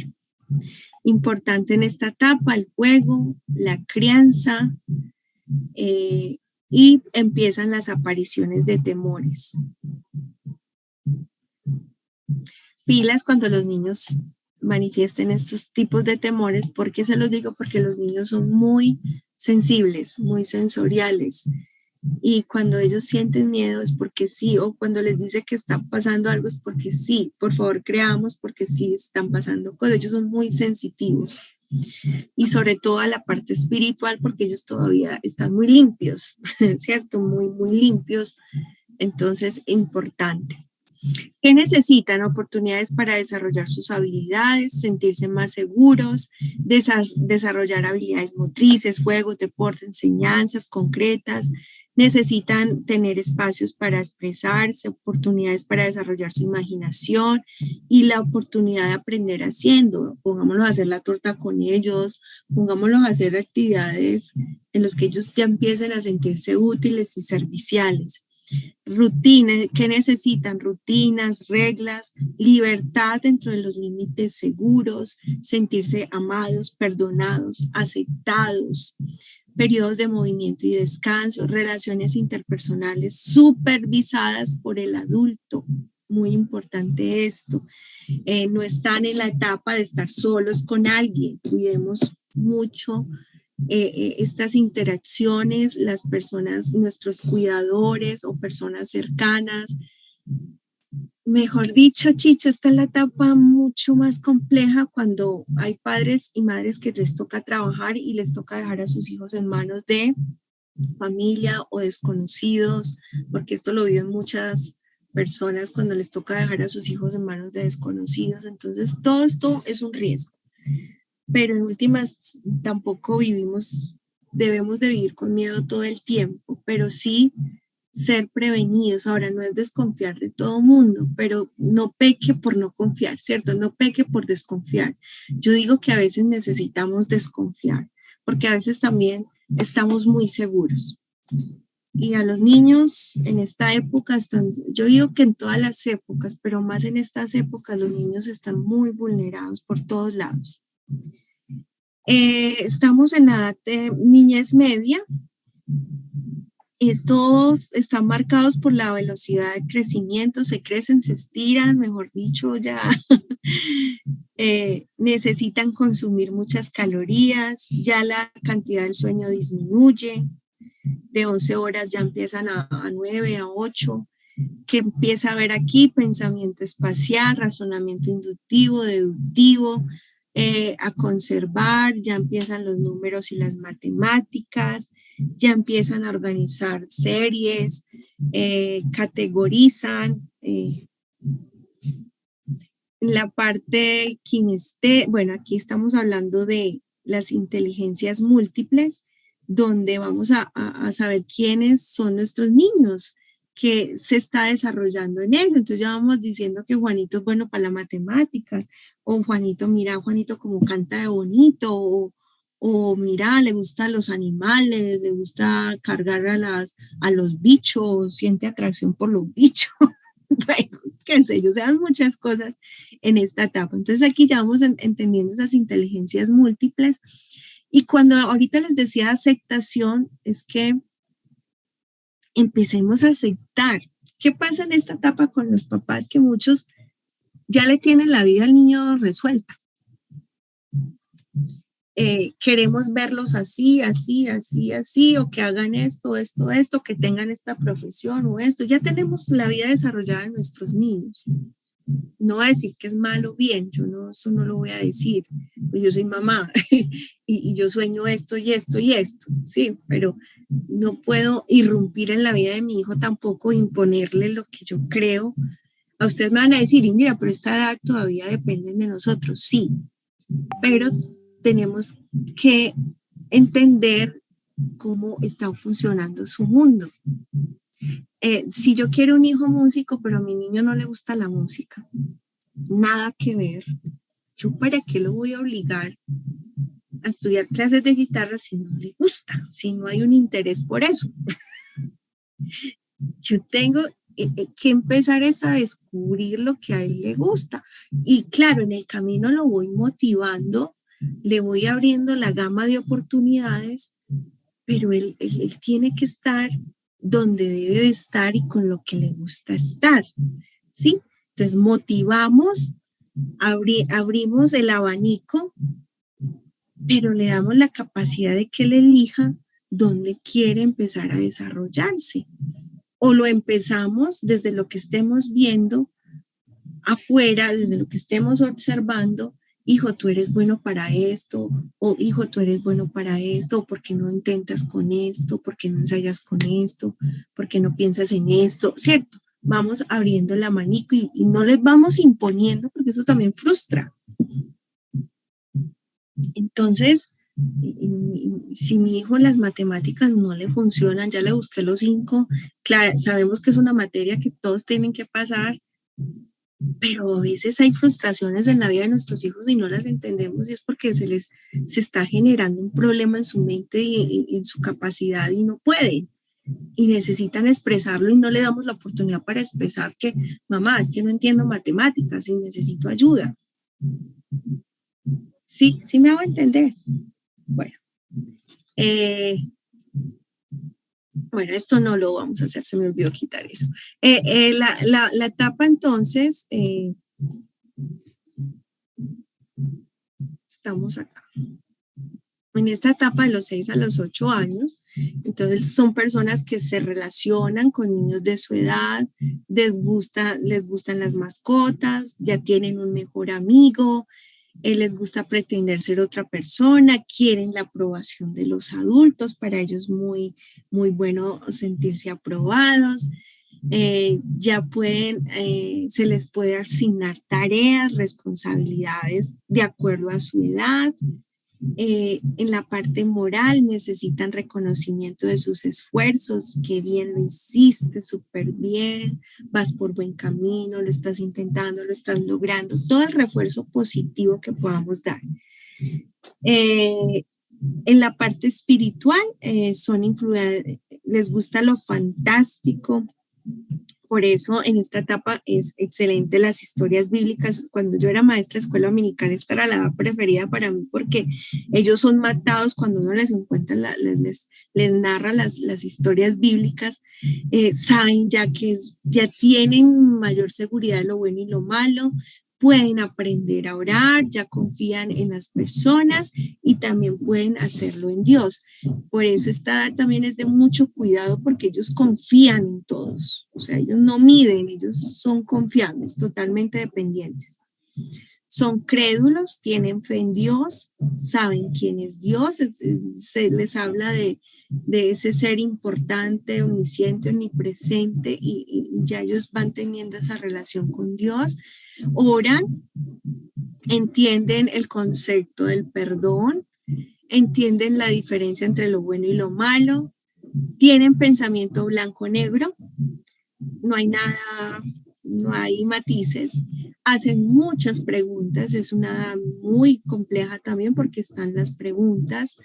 Importante en esta etapa, el juego, la crianza, y empiezan las apariciones de temores. Pilas cuando los niños manifiesten estos tipos de temores. ¿Por qué se los digo? Porque los niños son muy sensibles, muy sensoriales. Y cuando ellos sienten miedo es porque sí, o cuando les dice que está pasando algo es porque sí. Por favor, creamos porque sí están pasando cosas. Ellos son muy sensitivos. Y sobre todo a la parte espiritual, porque ellos todavía están muy limpios, ¿cierto? Muy, muy limpios. Entonces, importante. ¿Qué necesitan? Oportunidades para desarrollar sus habilidades, sentirse más seguros, desarrollar habilidades motrices, juegos, deporte, enseñanzas concretas. Necesitan tener espacios para expresarse, oportunidades para desarrollar su imaginación y la oportunidad de aprender haciendo. Pongámoslos a hacer la torta con ellos, pongámoslos a hacer actividades en las que ellos ya empiecen a sentirse útiles y serviciales. Rutinas, ¿qué necesitan? Rutinas, reglas, libertad dentro de los límites seguros, sentirse amados, perdonados, aceptados, periodos de movimiento y descanso, relaciones interpersonales supervisadas por el adulto. Muy importante esto. No están en la etapa de estar solos con alguien. Cuidemos mucho estas interacciones, las personas, nuestros cuidadores o personas cercanas. Mejor dicho, Chicho, esta es la etapa mucho más compleja cuando hay padres y madres que les toca trabajar y les toca dejar a sus hijos en manos de familia o desconocidos, porque esto lo viven muchas personas cuando les toca dejar a sus hijos en manos de desconocidos. Entonces, todo esto es un riesgo. Pero en últimas tampoco debemos de vivir con miedo todo el tiempo, pero sí ser prevenidos. Ahora no es desconfiar de todo mundo, pero no peque por no confiar, ¿cierto? No peque por desconfiar. Yo digo que a veces necesitamos desconfiar, porque a veces también estamos muy seguros. Y a los niños en esta época yo digo que en todas las épocas, pero más en estas épocas los niños están muy vulnerados por todos lados. Estamos en la edad de niñez media. Estos están marcados por la velocidad de crecimiento, se crecen, se estiran, mejor dicho, ya necesitan consumir muchas calorías, ya la cantidad del sueño disminuye, de 11 horas ya empiezan a 9, a 8, que empieza a haber aquí pensamiento espacial, razonamiento inductivo, deductivo, a conservar, ya empiezan los números y las matemáticas, ya empiezan a organizar series, categorizan. En la parte bueno, aquí estamos hablando de las inteligencias múltiples, donde vamos a saber quiénes son nuestros niños, que se está desarrollando en ello. Entonces ya vamos diciendo que Juanito es bueno para las matemáticas, o Juanito, mira, Juanito como canta de bonito, o mira, le gustan los animales, le gusta cargar a los bichos, siente atracción por los bichos. Bueno, qué sé yo, sean muchas cosas en esta etapa. Entonces aquí ya vamos entendiendo esas inteligencias múltiples. Y cuando ahorita les decía aceptación, es que empecemos a aceptar. ¿Qué pasa en esta etapa con los papás? Que muchos ya le tienen la vida al niño resuelta. Queremos verlos así, así, así, así, o que hagan esto, esto, esto, que tengan esta profesión o esto. Ya tenemos la vida desarrollada en nuestros niños. No voy a decir que es malo o bien, eso no lo voy a decir, pues yo soy mamá y yo sueño esto y esto y esto, sí, pero no puedo irrumpir en la vida de mi hijo tampoco, imponerle lo que yo creo. A ustedes me van a decir, Indira, pero esta edad todavía depende de nosotros, sí, pero tenemos que entender cómo está funcionando su mundo. Si yo quiero un hijo músico, pero a mi niño no le gusta la música, nada que ver. ¿Yo para qué lo voy a obligar a estudiar clases de guitarra si no le gusta, si no hay un interés por eso? Yo tengo que empezar a descubrir lo que a él le gusta. Y claro, en el camino lo voy motivando, le voy abriendo la gama de oportunidades, pero él tiene que estar donde debe de estar y con lo que le gusta estar, ¿sí? Entonces motivamos abrimos el abanico, pero le damos la capacidad de que él elija dónde quiere empezar a desarrollarse. O lo empezamos desde lo que estemos viendo afuera, desde lo que estemos observando. Hijo, tú eres bueno para esto, o hijo, tú eres bueno para esto, o ¿por qué no intentas con esto? ¿Por qué no ensayas con esto? ¿Por qué no piensas en esto? ¿Cierto? Vamos abriendo el abanico y no les vamos imponiendo, porque eso también frustra. Entonces, si mi hijo las matemáticas no le funcionan, ya le busqué los 5, claro, sabemos que es una materia que todos tienen que pasar, pero a veces hay frustraciones en la vida de nuestros hijos y no las entendemos, y es porque se está generando un problema en su mente y en su capacidad y no pueden. Y necesitan expresarlo y no le damos la oportunidad para expresar que, mamá, es que no entiendo matemáticas y necesito ayuda. Sí, sí me hago entender. Bueno, bueno, esto no lo vamos a hacer, se me olvidó quitar eso. La etapa entonces, estamos acá. En esta etapa de los 6 a los 8 años, entonces son personas que se relacionan con niños de su edad, les gustan las mascotas, ya tienen un mejor amigo, les gusta pretender ser otra persona, quieren la aprobación de los adultos, para ellos muy, muy bueno sentirse aprobados. Ya pueden, se les puede asignar tareas, responsabilidades de acuerdo a su edad. En la parte moral necesitan reconocimiento de sus esfuerzos, qué bien lo hiciste, súper bien, vas por buen camino, lo estás intentando, lo estás logrando, todo el refuerzo positivo que podamos dar. En la parte espiritual les gusta lo fantástico. Por eso en esta etapa es excelente las historias bíblicas. Cuando yo era maestra de escuela dominical, esta era la edad preferida para mí, porque ellos son matados cuando uno les encuentra, les narra las historias bíblicas. Saben ya que ya tienen mayor seguridad de lo bueno y lo malo, pueden aprender a orar, ya confían en las personas y también pueden hacerlo en Dios. Por eso esta edad también es de mucho cuidado, porque ellos confían en todos. O sea, ellos no miden, ellos son confiables, totalmente dependientes. Son crédulos, tienen fe en Dios, saben quién es Dios, se les habla de ese ser importante, omnisciente, omnipresente, y ya ellos van teniendo esa relación con Dios. Oran, entienden el concepto del perdón, entienden la diferencia entre lo bueno y lo malo, tienen pensamiento blanco-negro, no hay nada, no hay matices, hacen muchas preguntas, es una muy compleja también porque están las preguntas,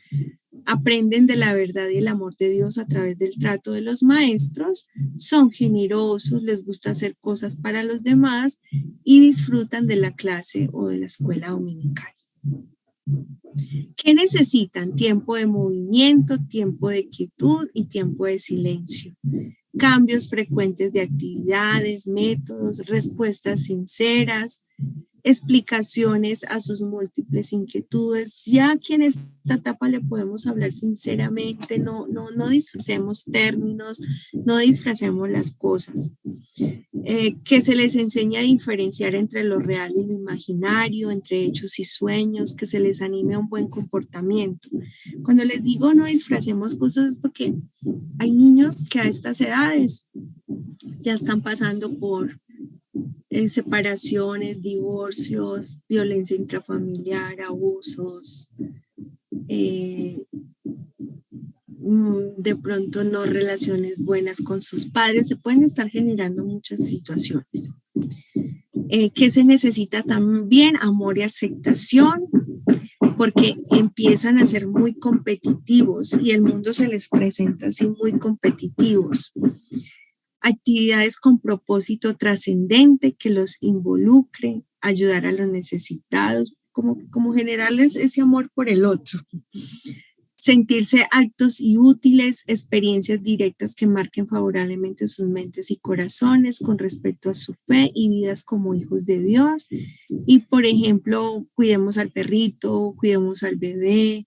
aprenden de la verdad y el amor de Dios a través del trato de los maestros, son generosos, les gusta hacer cosas para los demás y disfrutan de la clase o de la escuela dominical. ¿Qué necesitan? Tiempo de movimiento, tiempo de quietud y tiempo de silencio. Cambios frecuentes de actividades, métodos, respuestas sinceras, explicaciones a sus múltiples inquietudes. Ya aquí en esta etapa le podemos hablar sinceramente, no disfracemos términos, no disfracemos las cosas. Que se les enseñe a diferenciar entre lo real y lo imaginario, entre hechos y sueños, que se les anime a un buen comportamiento. Cuando les digo no disfracemos cosas, es porque hay niños que a estas edades ya están pasando por separaciones, divorcios, violencia intrafamiliar, abusos, de pronto no relaciones buenas con sus padres, se pueden estar generando muchas situaciones. ¿Qué se necesita también? Amor y aceptación, porque empiezan a ser muy competitivos y el mundo se les presenta así muy competitivos. Actividades con propósito trascendente que los involucre, ayudar a los necesitados, como generarles ese amor por el otro. sentirse aptos y útiles, experiencias directas que marquen favorablemente sus mentes y corazones con respecto a su fe y vidas como hijos de Dios. Y, por ejemplo, cuidemos al perrito, cuidemos al bebé,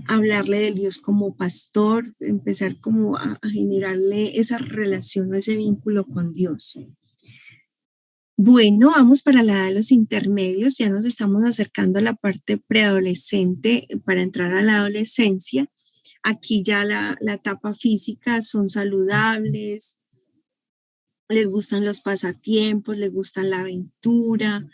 hablarle del Dios como pastor, empezar como a generarle esa relación o ese vínculo con Dios. Bueno, vamos para la edad de los intermedios, ya nos estamos acercando a la parte preadolescente para entrar a la adolescencia. Aquí ya la etapa física, son saludables, les gustan los pasatiempos, les gusta la aventura,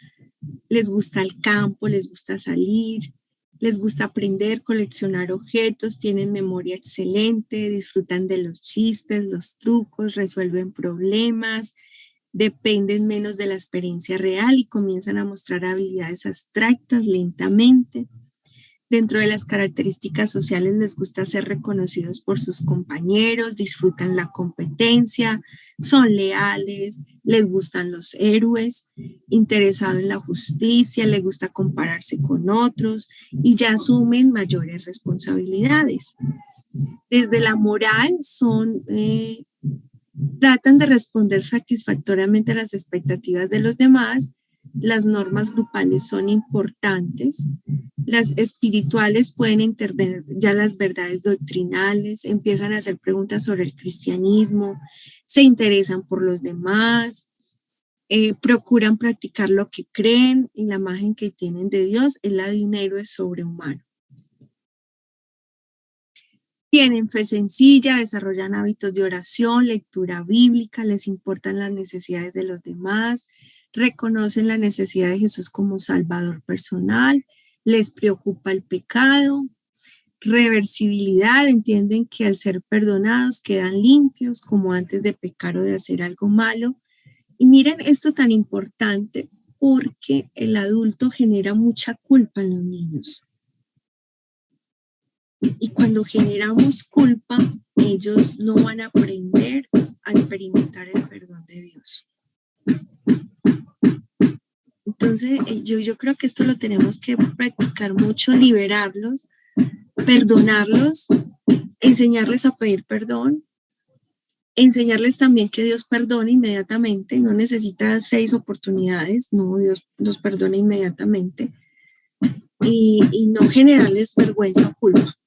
les gusta el campo, les gusta salir, les gusta aprender, coleccionar objetos, tienen memoria excelente, disfrutan de los chistes, los trucos, resuelven problemas, dependen menos de la experiencia real y comienzan a mostrar habilidades abstractas lentamente. Dentro de las características sociales les gusta ser reconocidos por sus compañeros, disfrutan la competencia, son leales, les gustan los héroes, interesados en la justicia, les gusta compararse con otros y ya asumen mayores responsabilidades. Desde la moral tratan de responder satisfactoriamente a las expectativas de los demás. Las normas grupales son importantes. Las espirituales pueden intervenir ya las verdades doctrinales, empiezan a hacer preguntas sobre el cristianismo, se interesan por los demás, procuran practicar lo que creen y la imagen que tienen de Dios es la de un héroe sobrehumano. Tienen fe sencilla, desarrollan hábitos de oración, lectura bíblica, les importan las necesidades de los demás, reconocen la necesidad de Jesús como Salvador personal, les preocupa el pecado, reversibilidad, entienden que al ser perdonados quedan limpios como antes de pecar o de hacer algo malo. Y miren esto tan importante porque el adulto genera mucha culpa en los niños. Y cuando generamos culpa, ellos no van a aprender a experimentar el perdón de Dios. Entonces, yo creo que esto lo tenemos que practicar mucho, liberarlos, perdonarlos, enseñarles a pedir perdón, enseñarles también que Dios perdona inmediatamente, no necesita 6 oportunidades, no, Dios los perdona inmediatamente, y no generarles vergüenza o culpa,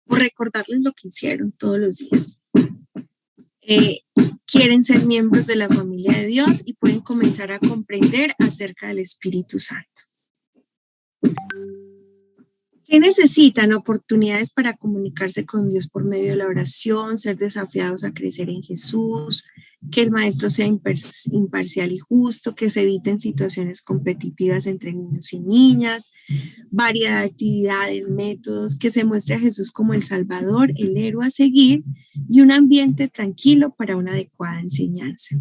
o recordarles lo que hicieron todos los días. Quieren ser miembros de la familia de Dios y pueden comenzar a comprender acerca del Espíritu Santo. ¿Qué necesitan? Oportunidades para comunicarse con Dios por medio de la oración, ser desafiados a crecer en Jesús, que el maestro sea imparcial y justo, que se eviten situaciones competitivas entre niños y niñas, variedad de actividades, métodos, que se muestre a Jesús como el Salvador, el héroe a seguir y un ambiente tranquilo para una adecuada enseñanza.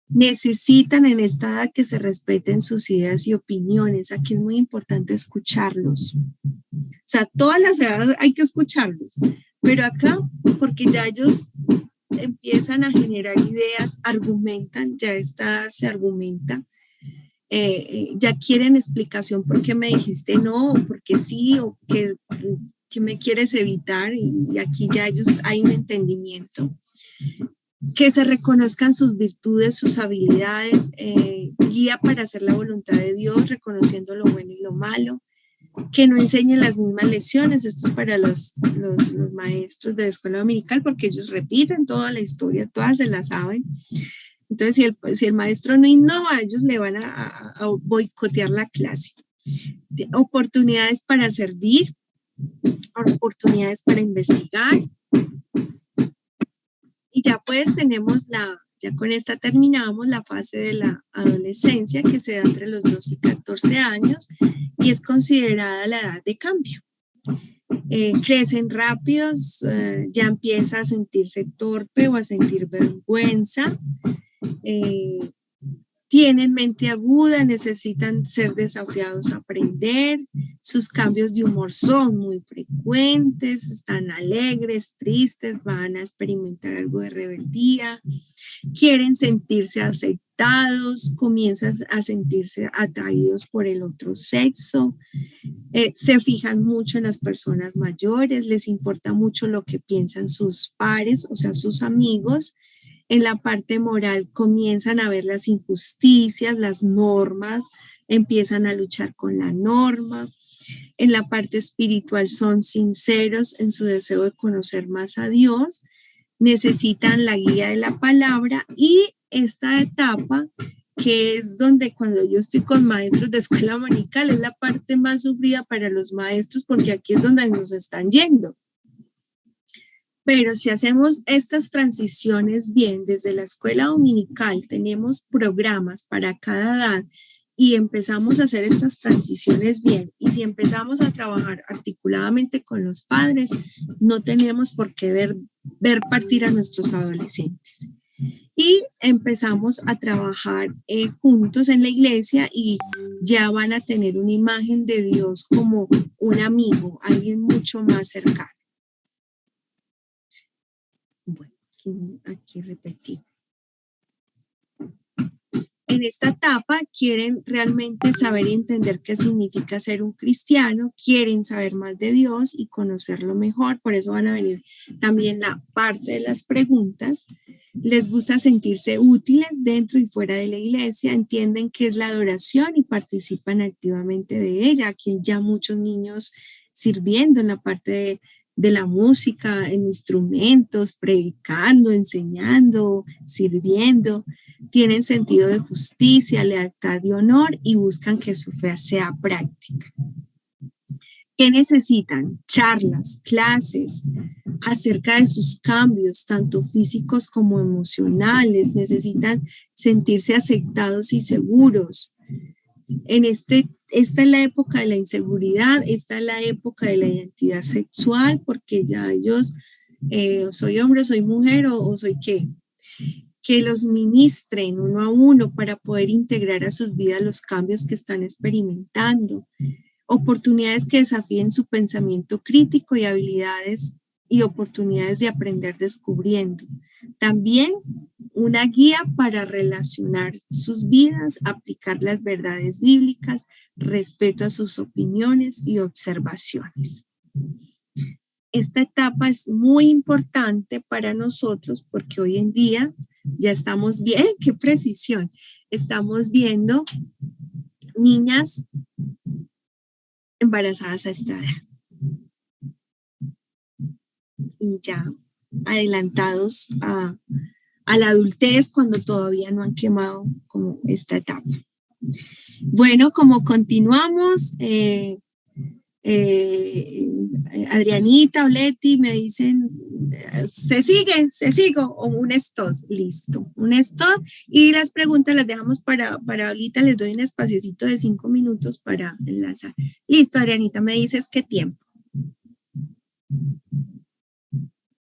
Necesitan en esta edad que se respeten sus ideas y opiniones. Aquí es muy importante escucharlos. O sea, todas las edades hay que escucharlos, pero acá, porque ya ellos empiezan a generar ideas, argumentan, ya se argumenta, ya quieren explicación por qué me dijiste no, o por qué sí, o que me quieres evitar, y aquí ya ellos hay un entendimiento. Que se reconozcan sus virtudes, sus habilidades, guía para hacer la voluntad de Dios, reconociendo lo bueno y lo malo, que no enseñen las mismas lecciones. Esto es para los maestros de la escuela dominical, porque ellos repiten toda la historia, todas se la saben. Entonces, si el maestro no innova, ellos le van a boicotear la clase. Oportunidades para servir, oportunidades para investigar. Y ya pues tenemos ya con esta terminamos la fase de la adolescencia que se da entre los 12 y 14 años y es considerada la edad de cambio. Crecen rápidos, ya empieza a sentirse torpe o a sentir vergüenza, tienen mente aguda, necesitan ser desafiados a aprender, sus cambios de humor son muy frecuentes, están alegres, tristes, van a experimentar algo de rebeldía, quieren sentirse aceptados, comienzan a sentirse atraídos por el otro sexo, Se fijan mucho en las personas mayores, les importa mucho lo que piensan sus pares, o sea, sus amigos. En la parte moral comienzan a ver las injusticias, las normas, empiezan a luchar con la norma. En la parte espiritual son sinceros en su deseo de conocer más a Dios, necesitan la guía de la palabra, y esta etapa, que es donde cuando yo estoy con maestros de escuela dominical, es la parte más sufrida para los maestros, porque aquí es donde nos están yendo. Pero si hacemos estas transiciones bien, desde la escuela dominical tenemos programas para cada edad y empezamos a hacer estas transiciones bien, y si empezamos a trabajar articuladamente con los padres, no tenemos por qué ver partir a nuestros adolescentes. Y empezamos a trabajar juntos en la iglesia, y ya van a tener una imagen de Dios como un amigo, alguien mucho más cercano. Bueno, aquí repetí. En esta etapa quieren realmente saber y entender qué significa ser un cristiano, quieren saber más de Dios y conocerlo mejor, por eso van a venir también la parte de las preguntas. Les gusta sentirse útiles dentro y fuera de la iglesia, entienden qué es la adoración y participan activamente de ella. Aquí ya muchos niños sirviendo en la parte de la música, en instrumentos, predicando, enseñando, sirviendo. Tienen sentido de justicia, lealtad y honor, y buscan que su fe sea práctica. ¿Qué necesitan? Charlas, clases acerca de sus cambios, tanto físicos como emocionales. Necesitan sentirse aceptados y seguros. Esta es la época de la inseguridad, esta es la época de la identidad sexual, porque ya ellos, soy hombre, soy mujer o soy qué. Que los ministren uno a uno para poder integrar a sus vidas los cambios que están experimentando. Oportunidades que desafíen su pensamiento crítico y habilidades y oportunidades de aprender descubriendo. También una guía para relacionar sus vidas, aplicar las verdades bíblicas, respeto a sus opiniones y observaciones. Esta etapa es muy importante para nosotros porque hoy en día ya estamos bien, qué precisión, estamos viendo niñas embarazadas a esta edad y ya adelantados a la adultez cuando todavía no han quemado como esta etapa. Bueno, como continuamos, Adrianita o Leti me dicen, se sigue, o un stop, listo, un stop, y las preguntas las dejamos para ahorita, les doy un espaciecito de 5 minutos para enlazar. Listo, Adrianita, me dices qué tiempo.